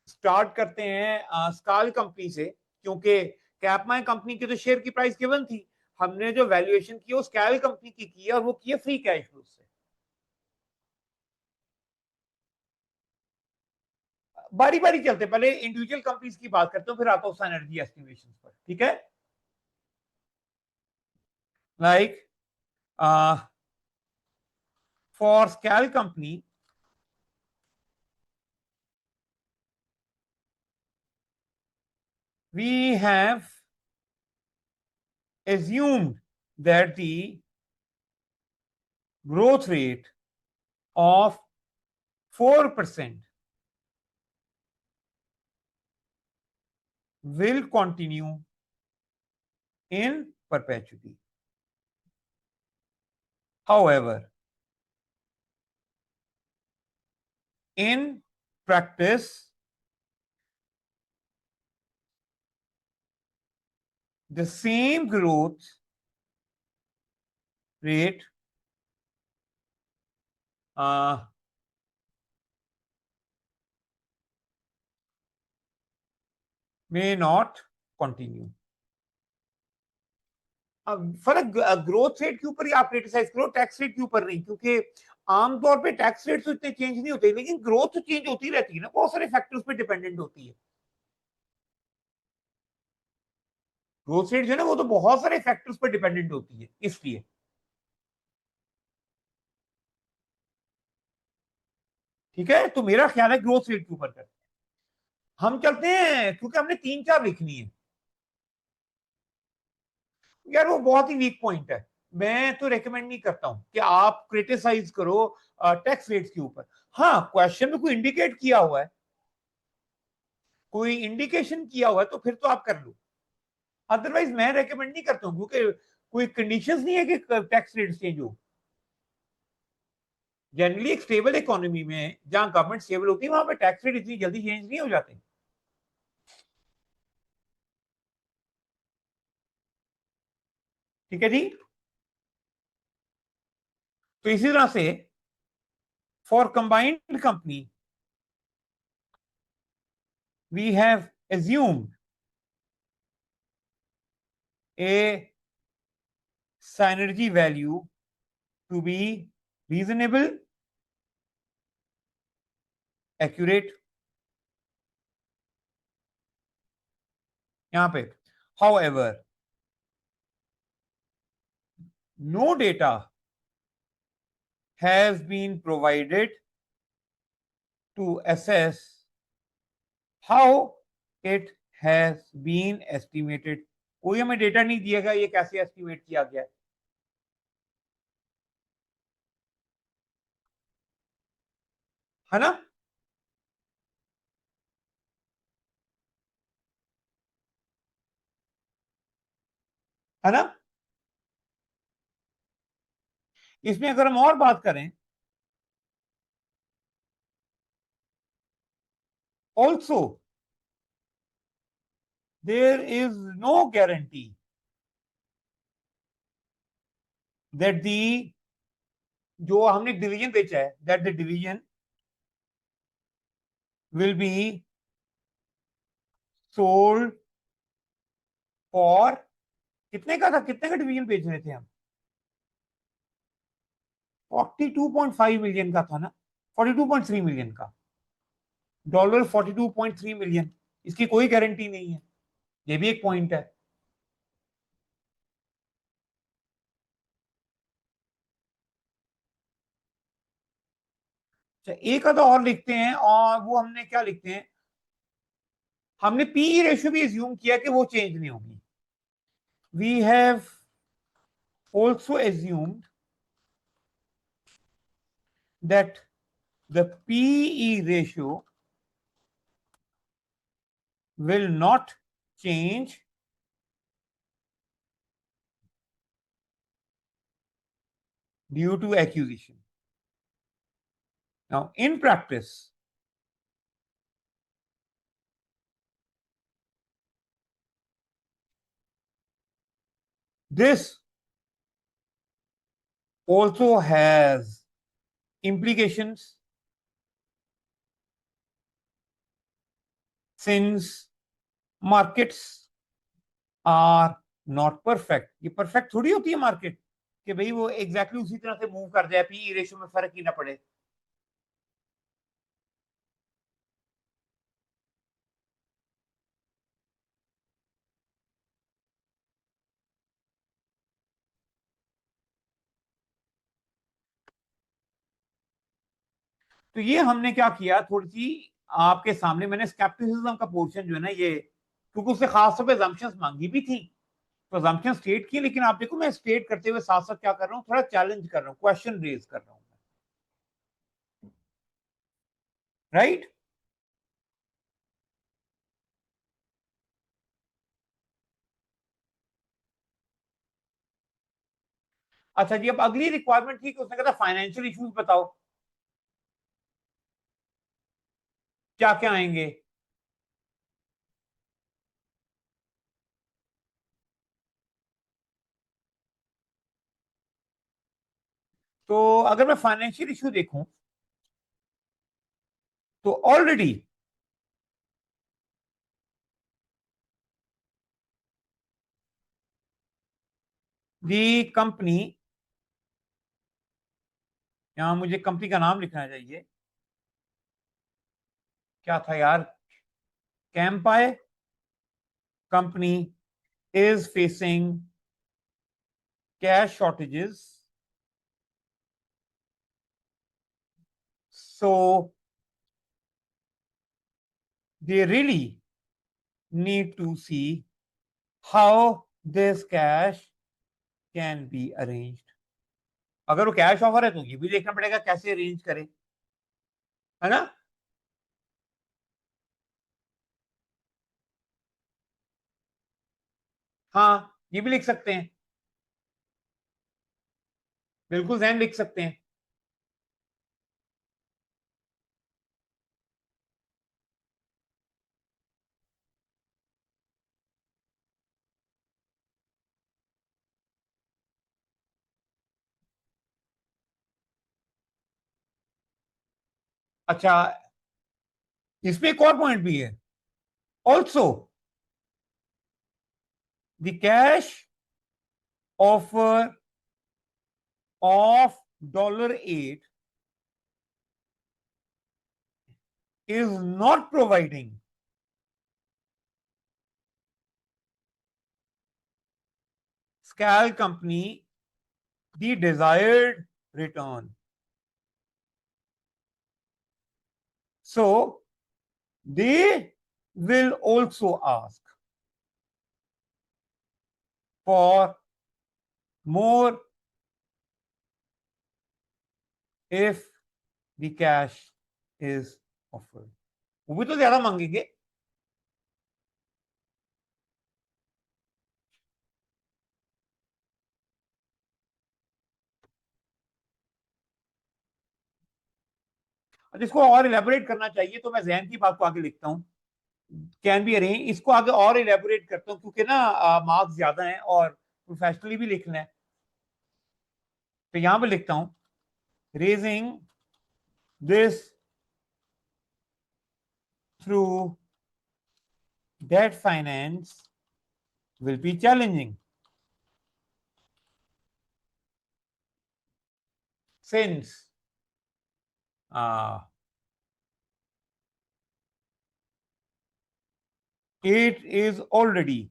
स्टार्ट करते हैं स्काल कंपनी से, क्योंकि कैपमाई कंपनी की तो शेयर की प्राइस गिवन थी, हमने जो वैल्यूएशन की वो स्कैल कंपनी की है, और वो की है फ्री कैश फ्लो से. बारी बारी चलते, पहले इंडिविजुअल कंपनीज की बात करते हूँ, फिर आता हूँ एनर्जी एस्टिमेशन पर. ठीक है. Like for scalp company we have assumed that the growth rate of 4% will continue in perpetuity. However, in practice, the same growth rate may not continue. अब फर्क ग्रोथ रेट के ऊपर ही आप क्रिटिसाइज करो, tax rate के ऊपर नहीं, क्योंकि आमतौर पे टैक्स रेट तो इतने चेंज नहीं होते, लेकिन ग्रोथ तो चेंज होती रहती है ना, बहुत सारे फैक्टर्स पे डिपेंडेंट होती है. ग्रोथ रेट जो है ना वो तो बहुत सारे फैक्टर्स पर डिपेंडेंट होती है, इसलिए. ठीक है. तो मेरा ख्याल है ग्रोथ रेट के ऊपर करते हैं. हम चलते हैं, क्योंकि हमने तीन चार लिखनी है यार, वो बहुत ही वीक पॉइंट है. मैं तो रेकमेंड नहीं करता हूं कि आप क्रिटिसाइज करो टैक्स रेट्स के ऊपर. हाँ, क्वेश्चन में कोई इंडिकेट किया हुआ है, कोई इंडिकेशन किया हुआ है, तो फिर तो आप कर लो. अदरवाइज मैं रेकमेंड नहीं करता हूं, क्योंकि कोई कंडीशंस नहीं है कि टैक्स रेट चेंज हो. जनरली एक स्टेबल इकोनॉमी में जहां गवर्नमेंट स्टेबल होती है, वहां पे टैक्स रेट इतनी जल्दी चेंज नहीं हो जाते. ठीक है जी. तो इसी तरह से for combined company we have assumed a synergy value to be reasonable, accurate. यहाँ पे however no data has been provided to assess how it has been estimated. कोई हमें डेटा नहीं दिया गया ये कैसे एस्टिमेट किया गया. है ना. है ना. इसमें अगर हम और बात करें, also there is no guarantee that the जो हमने डिवीजन बेचा है, that the division will be sold for, कितने का था, कितने का डिवीजन बेच रहे थे हम. 42.5 मिलियन का था ना, 42.3 मिलियन का, $42.3 मिलियन, इसकी कोई गारंटी नहीं है, ये भी एक पॉइंट है। अच्छा, एक आधा और लिखते हैं, और वो हमने क्या लिखते हैं, हमने पीई रेशियो भी एज्यूम किया कि वो चेंज नहीं होगी। We have also assumed that the PE ratio will not change due to acquisition. Now, in practice, this also has implications since markets are not perfect. ये perfect थोड़ी होती है मार्केट कि भाई वो एग्जैक्टली उसी तरह से मूव कर जाए, पी रेशियो में फर्क ही ना पड़े। तो ये हमने क्या किया, थोड़ी सी आपके सामने मैंने स्केप्टिसिज्म का पोर्शन जो है ना ये, क्योंकि उससे खास तौर पे assumptions मांगी भी थी, तो assumptions स्टेट की, लेकिन आप देखो मैं स्टेट करते हुए साथ साथ क्या कर रहा हूँ, थोड़ा चैलेंज कर रहा हूँ, क्वेश्चन रेज कर रहा हूँ, राइट। अच्छा जी, अब अगली रिक्वायरमेंट थी कि उसने कहा फाइनेंशियल इश्यूज बताओ, क्या क्या आएंगे। तो अगर मैं फाइनेंशियल इशू देखूं, तो ऑलरेडी दी कंपनी, यहां मुझे कंपनी का नाम लिखना चाहिए, क्या था यार, Campai company is facing cash shortages, so they really need to see how this cash can be arranged। अगर वो कैश ऑफर है तो ये भी देखना पड़ेगा कैसे अरेंज करें, है ना। हाँ, ये भी लिख सकते हैं, बिल्कुल जहन लिख सकते हैं। अच्छा, इसमें एक और पॉइंट भी है, also the cash offer of $8 is not providing Scal company the desired return. So they will also ask for more if the cash is offered. वो भी तो ज्यादा मांगेंगे। इसको और इलेबोरेट करना चाहिए तो मैं जहन की बात को आगे लिखता हूँ, कैन बी अरेंज, इसको आगे और इलेबोरेट करता हूँ क्योंकि ना मार्क्स ज्यादा हैं और प्रोफेशनली भी लिखना है। तो यहां पर लिखता हूं, raising this through debt finance will be challenging since it is already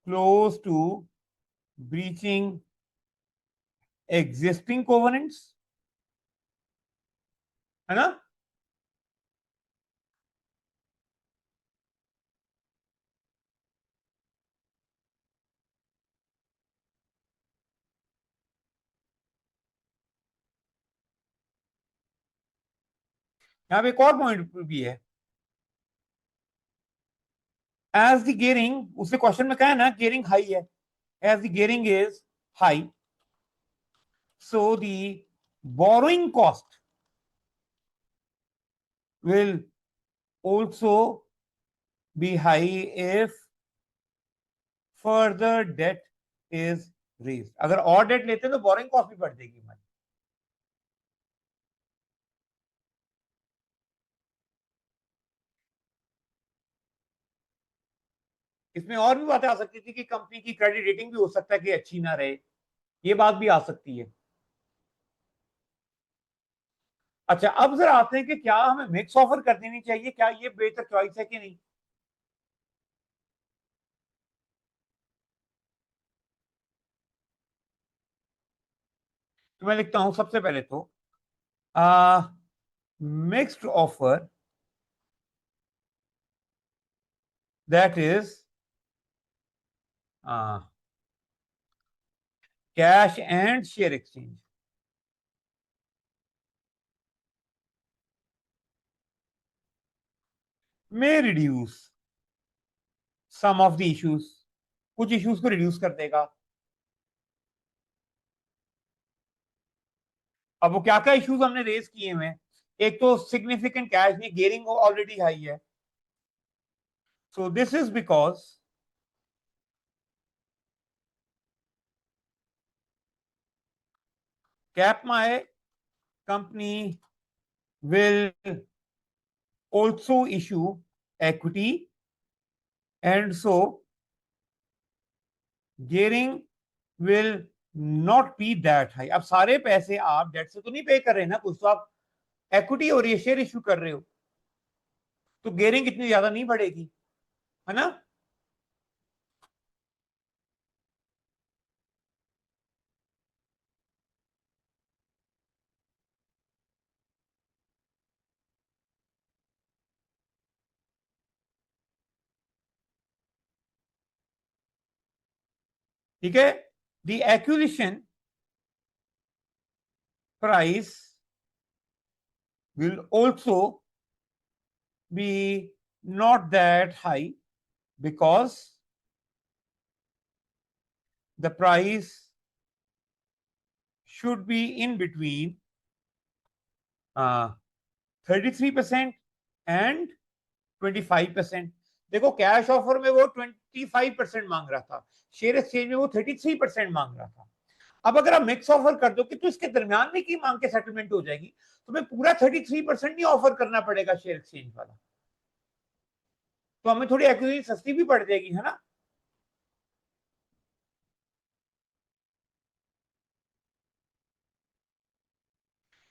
close to breaching existing covenants, है ना? यहाँ पे एक और पॉइंट भी है, एज द गियरिंग, उसने क्वेश्चन में कहा है ना गियरिंग हाई है, as the gearing is high, so the borrowing cost will also be high if further debt is raised. अगर और डेट लेते हैं तो बोरिंग कॉस्ट भी बढ़ जाएगी हमारी। इसमें और भी बातें आ सकती थी कि कंपनी की क्रेडिट रेटिंग भी हो सकता है कि अच्छी ना रहे, ये बात भी आ सकती है। अच्छा, अब जरा आते हैं कि क्या हमें मिक्स ऑफर कर देनी चाहिए, क्या ये बेहतर चॉइस है कि नहीं? तो मैं लिखता हूं सबसे पहले तो mixed offer that is cash and share exchange में reduce some of the issues, कुछ इश्यूज को रिड्यूस कर देगा। अब वो क्या क्या इश्यूज हमने रेज किए हुए हैं, एक तो सिग्निफिकेंट कैश नहीं, गियरिंग ऑलरेडी हाई है, so this is because Capgemini company will also issue equity, and so gearing will not be that high। अब सारे पैसे आप डेट से तो नहीं पे कर रहे ना, कुछ तो आप इक्विटी और ये शेयर इशू कर रहे हो, तो गेयरिंग इतनी ज्यादा नहीं बढ़ेगी, है ना? ठीक है, the acquisition price will also be not that high because the price should be in between 33% and 25%। देखो कैश ऑफर में वो 25% मांग रहा था, शेयर एक्सचेंज में वो 33% मांग रहा था। अब अगर आप मिक्स ऑफर कर दो कि तो इसके दरमियान में की मांग के सेटलमेंट हो जाएगी, तो मैं पूरा 33% नहीं ऑफर करना पड़ेगा शेयर एक्सचेंज वाला, तो हमें थोड़ी एक्विजिशन सस्ती भी पड़ जाएगी, है ना?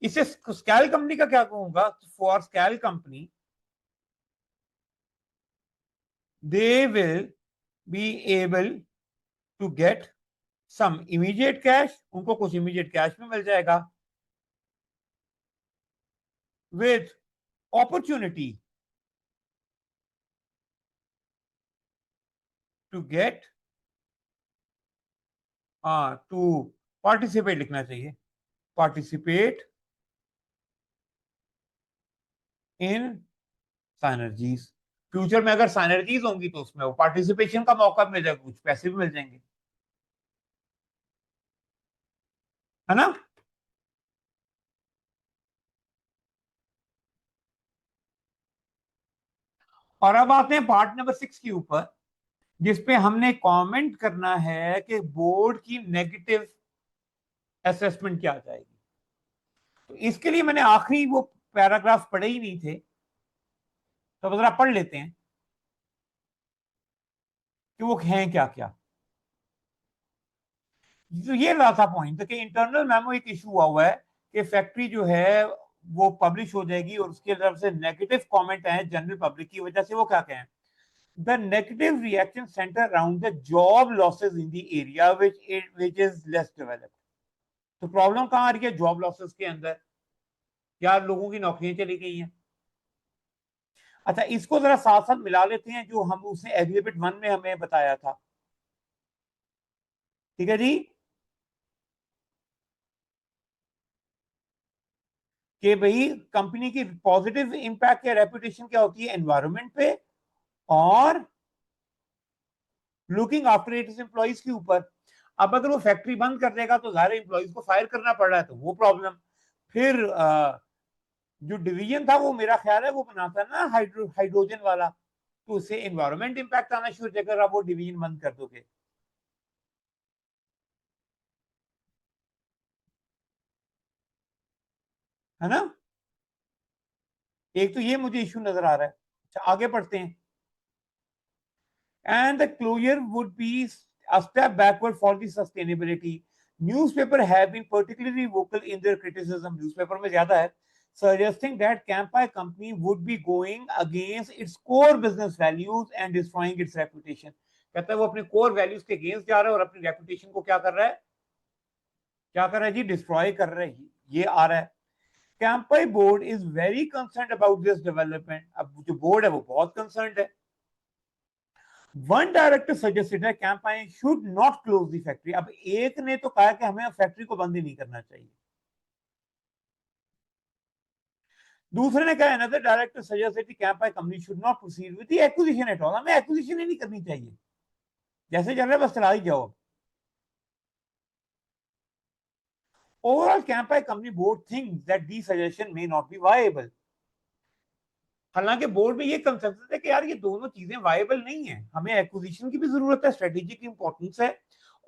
इससे स्कैल कंपनी का क्या कहूंगा, for scalp company they will be able to get some immediate cash, उनको कुछ immediate cash में मिल जाएगा, with opportunity to get to participate, लिखना चाहिए participate in synergies। फ्यूचर में अगर साइनर्जीज होंगी तो उसमें वो पार्टिसिपेशन का मौका मिल जाएगा, कुछ पैसे भी मिल जाएंगे, है ना? और अब आते हैं पार्ट नंबर 6 के ऊपर, जिसपे हमने कमेंट करना है कि बोर्ड की नेगेटिव असेसमेंट क्या जाएगी। तो इसके लिए मैंने आखिरी वो पैराग्राफ पढ़े ही नहीं थे, तो जरा पढ़ लेते हैं कि वो हैं क्या क्या। तो ये रहा था पॉइंट कि इंटरनल मेमो एक इशू हुआ है कि फैक्ट्री जो है वो पब्लिश हो जाएगी और उसके तरफ से नेगेटिव कमेंट आए जनरल पब्लिक की वजह से। वो क्या कहें, the negative reaction centre around the job losses in the area which is less developed। तो प्रॉब्लम कहां आ रही है, जॉब लॉसेस के अंदर, यार लोगों की नौकरियां चली गई हैं। अच्छा, इसको जरा साथ साथ मिला लेते हैं जो हम उसने एग्जिबिट 1 में हमें बताया था। ठीक है जी, कि भाई कंपनी की पॉजिटिव इंपैक्ट या रेपुटेशन क्या होती है एनवायरनमेंट पे और लुकिंग आफ्टर इट्स एम्प्लॉइज के ऊपर। अब अगर वो फैक्ट्री बंद कर देगा तो सारे एम्प्लॉइज को फायर करना पड़ रहा है, तो वो प्रॉब्लम। फिर जो डिवीजन था वो मेरा ख्याल है वो बनाता ना हाइड्रोजन वाला, तो उससे एनवायरमेंट इंपैक्ट आना शुरू हो जाएगा अगर आप वो डिवीजन बंद कर दोगे, है ना। एक तो ये मुझे इशू नजर आ रहा है। अच्छा, आगे पढ़ते हैं। And the closure would be a step backward for the sustainability. Newspaper have been particularly vocal in their criticism. Newspaper में ज्यादा है, suggesting that Campai company would be going against its core business values and destroying its reputation. कहता है वो अपने core values के against जा रहा है और अपनी reputation को क्या कर रहा है, क्या कर रहा है जी, destroy कर रहा है। ये आ रहा है। Campai board is very concerned about this development. अब जो board है वो बहुत concerned है। वन डायरेक्टर सजेस्टेड है Campain should not close the factory. अब एक ने तो कहा कि हमें फैक्ट्री को बंद ही नहीं करना चाहिए, दूसरे ने कहा another director suggested Campain company should not proceed with the acquisition at all. हमें एक्विजिशन ही नहीं करनी चाहिए, जैसे चल रहा है बस चला ही जाओ। Overall Campain company board thinks that the suggestion may not be viable. हालांकि बोर्ड में ये कंसेंसस है कि यार ये दोनों चीजें वायबल नहीं है, हमें एक्विजिशन की भी जरूरत है, स्ट्रेटेजिक इंपॉर्टेंस है,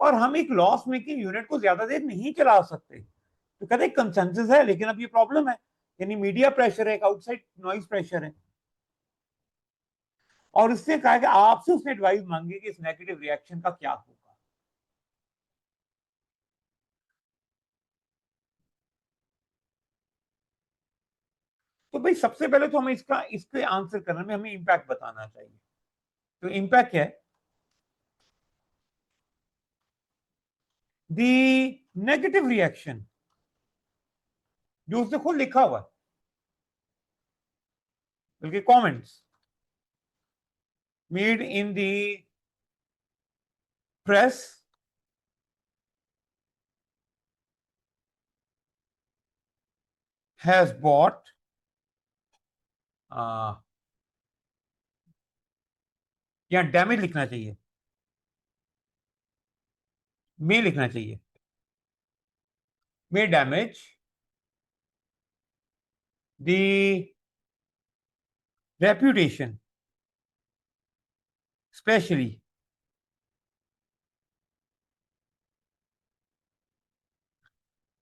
और हम एक लॉस मेकिंग यूनिट को ज्यादा देर नहीं चला सकते। तो कहते हैं कंसेंसस है, लेकिन अब ये प्रॉब्लम है, यानी मीडिया प्रेशर है, एक आउटसाइड नॉइज प्रेशर है। और उसने कहा कि आपसे उसने एडवाइस मांगी कि इस नेगेटिव रिएक्शन का क्या होगा। तो भाई सबसे पहले तो हमें इसका इसके आंसर करने में हमें इंपैक्ट बताना चाहिए। तो इंपैक्ट क्या है, दी नेगेटिव रिएक्शन जो उसने खुद लिखा हुआ है, बल्कि comments made in the press has bot या डैमेज लिखना चाहिए, में लिखना चाहिए, में damage the reputation specially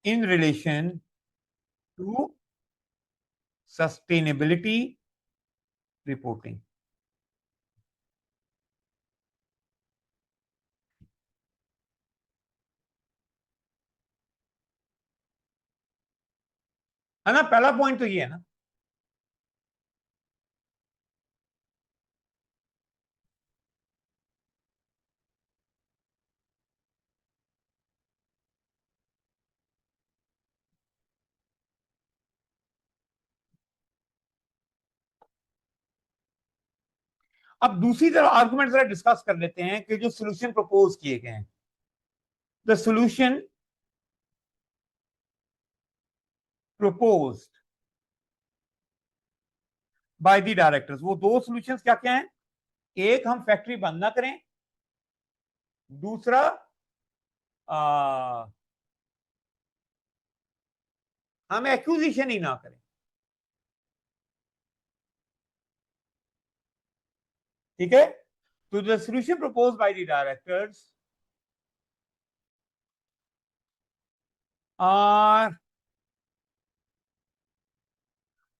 in relation to sustainability reporting। है ना, पहला पॉइंट तो ये है ना। अब दूसरी तरफ आर्गुमेंट जरा डिस्कस कर लेते हैं कि जो सोल्यूशन प्रपोज किए गए हैं, the solution proposed by the directors. वो दो सॉल्यूशंस क्या क्या हैं, एक हम फैक्ट्री बंद ना करें, दूसरा हम एक्विजिशन ही ना करें। ठीक है, तो the solution propose by the directors are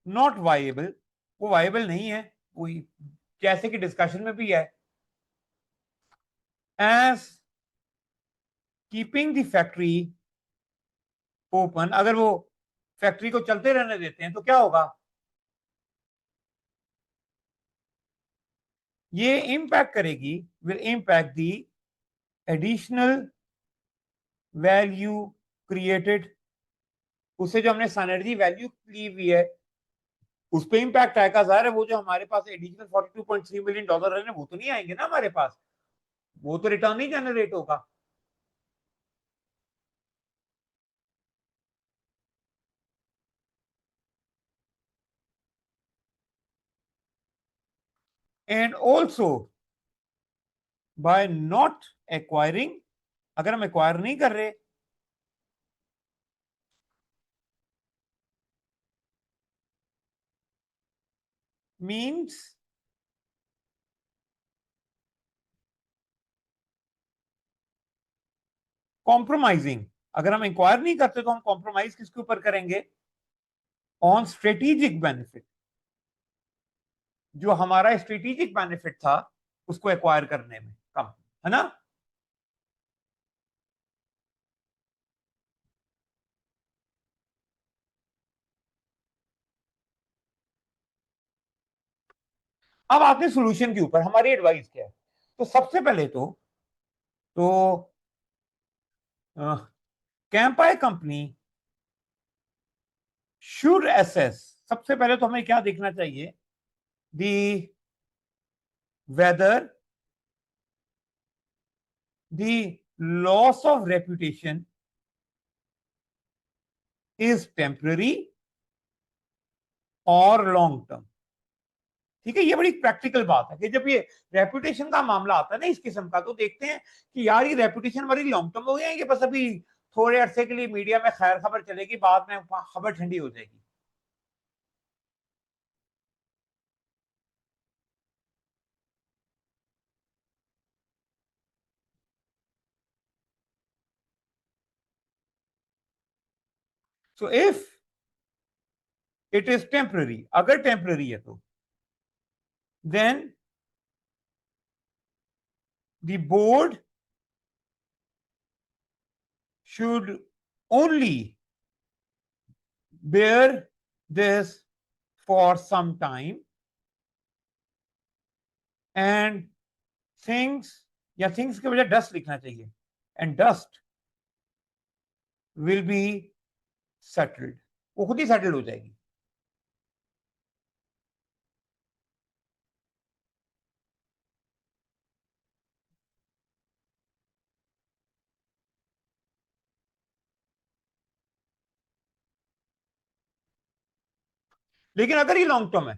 not viable. वो वाइबल नहीं है, वो जैसे कि डिस्कशन में भी है, as keeping the factory open, अगर वो फैक्ट्री को चलते रहने देते हैं तो क्या होगा, ये इंपैक्ट करेगी, will impact the additional value created, उससे जो हमने सिनर्जी वैल्यू ली हुई है उस पर इंपैक्ट आएगा। जाहिर है वो जो हमारे पास एडिशनल $42.3 मिलियन है वो तो नहीं आएंगे ना हमारे पास, वो तो रिटर्न ही जनरेट होगा। And also by not acquiring, अगर हम एक्वायर नहीं कर रहे, मीन्स कॉम्प्रोमाइजिंग, अगर हम इंक्वायर नहीं करते तो हम कॉम्प्रोमाइज किसके ऊपर करेंगे, ऑन स्ट्रेटेजिक बेनिफिट, जो हमारा स्ट्रेटेजिक बेनिफिट था उसको एक्वायर करने में कम, है ना। अब आते हैं सोल्यूशन के ऊपर, हमारी एडवाइस क्या है। तो सबसे पहले तो कैंपाई कंपनी शुड एसेस, सबसे पहले तो हमें क्या देखना चाहिए, the weather the loss of reputation is temporary और लॉन्ग टर्म। ठीक है, ये बड़ी प्रैक्टिकल बात है कि जब ये रेपुटेशन का मामला आता है ना इस किस्म का, तो देखते हैं कि यार ये रेपुटेशन हमारी लॉन्ग टर्म हो गया, ये बस अभी थोड़े अरसे के लिए मीडिया में खैर खबर चलेगी, बाद में खबर ठंडी हो जाएगी। So if it is temporary, अगर टेम्पररी है तो then the board should only bear this for some time and things, या things के बजाय dust लिखना चाहिए, and dust will be settled, वो खुद ही सेटल हो जाएगी। लेकिन अगर ये लॉन्ग टर्म है,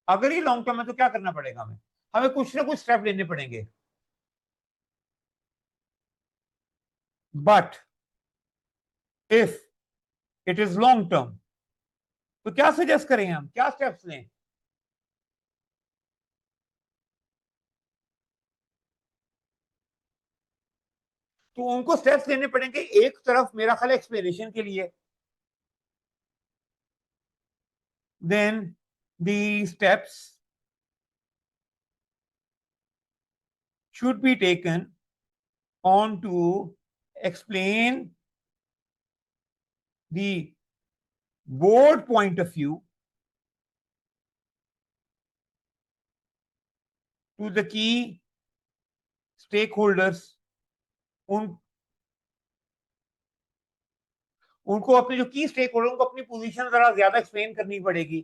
अगर ये लॉन्ग टर्म है तो क्या करना पड़ेगा हमें, हमें कुछ ना कुछ स्टेप लेने पड़ेंगे। But if it is long term तो क्या सजेस्ट करें, हम क्या स्टेप्स लें। तो उनको स्टेप्स लेने पड़ेंगे, एक तरफ मेरा ख्याल एक्सप्लेनेशन के लिए, then the steps should be taken on to explain the board point of view to the key stakeholders, उन उनको अपने जो की स्टेक होल्डर उनको अपनी पोजीशन जरा ज्यादा एक्सप्लेन करनी पड़ेगी।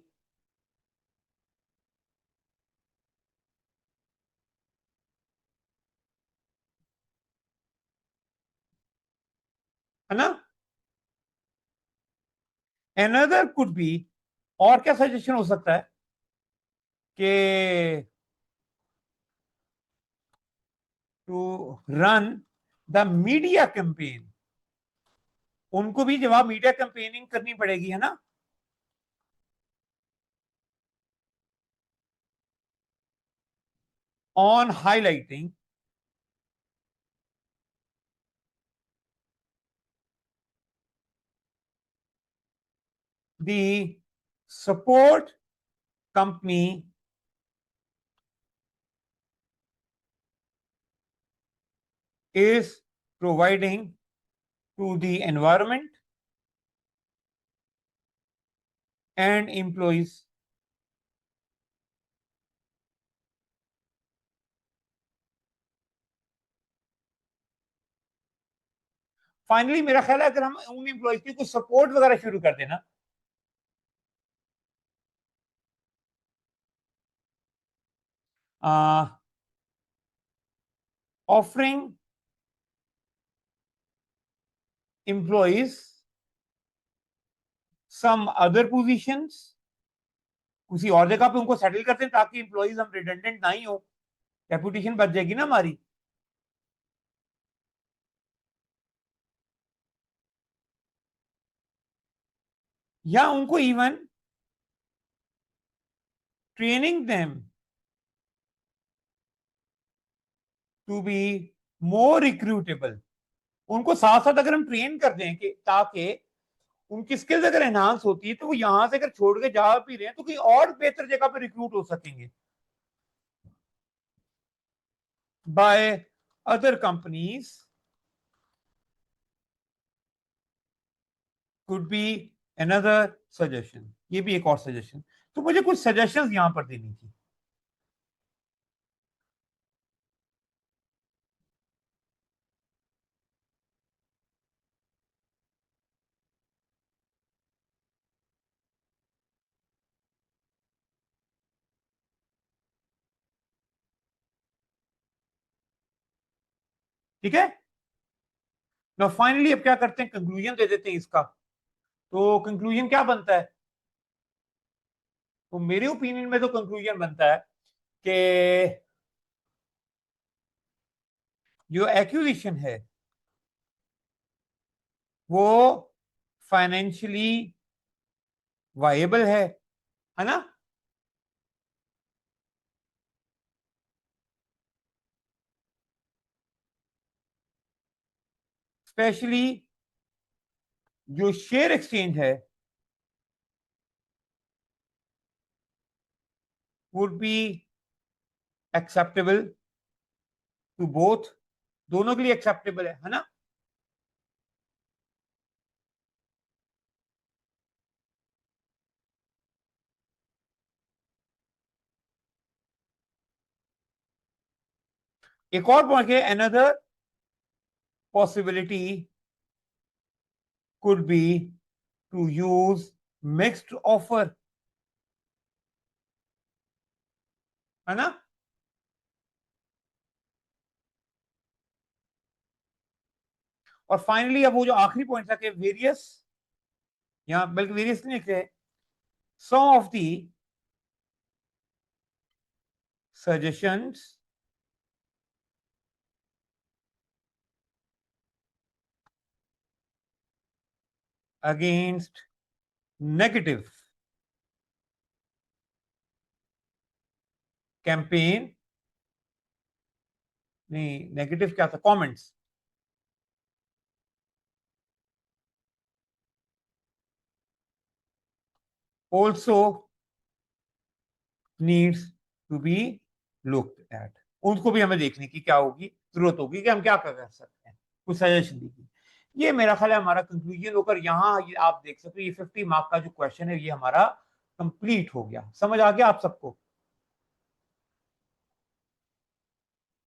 है ना, another could be, और क्या सजेशन हो सकता है कि to run the media campaign, उनको भी जवाब मीडिया कैंपेनिंग करनी पड़ेगी, है ना, on highlighting the support company is providing to the environment and employees. Finally मेरा ख्याल है अगर हम उन एम्प्लॉयज की कुछ सपोर्ट वगैरह शुरू कर देना, offering employees some other positions, किसी और जगह पे उनको सेटल करते हैं ताकि एम्प्लॉयज हम रिडंडेंट ना ही हो, रेपुटेशन बच जाएगी ना हमारी। या उनको even training them to be more recruitable, उनको साथ साथ अगर हम ट्रेन कर दें कि ताकि उनकी स्किल्स अगर एनहांस होती है तो वो यहां से अगर छोड़ के जा भी रहे हैं तो कहीं और बेहतर जगह पे रिक्रूट हो सकेंगे by other companies, could be another suggestion, ये भी एक और सजेशन। तो मुझे कुछ सजेशंस यहां पर देनी थी। ठीक है, तो फाइनली अब क्या करते हैं, कंक्लूजन दे देते हैं इसका। तो कंक्लूजन क्या बनता है, तो मेरे ओपिनियन में तो कंक्लूजन बनता है कि जो एक्विजिशन है वो फाइनेंशियली वायबल है ना। स्पेशली जो शेयर एक्सचेंज है would be acceptable to both, दोनों के लिए एक्सेप्टेबल है ना। एक और पॉइंट है, another possibility could be to use mixed offer, है ना। और फाइनली अब वो जो आखिरी पॉइंट था कि वेरियस, यहां बल्कि वेरियस नहीं लिखे, some of the suggestions against negative campaign, नहीं नेगेटिव क्या था, comments, also needs to be looked at, उनको भी हमें देखने की क्या होगी, जरूरत होगी कि हम क्या कर सकते हैं, कुछ सजेशन दीजिए। ये मेरा ख्याल है हमारा कंक्लूजन होकर यहाँ ये आप देख सकते हो, ये 50 मार्क का जो क्वेश्चन है ये हमारा कंप्लीट हो गया। समझ आ गया आप सबको।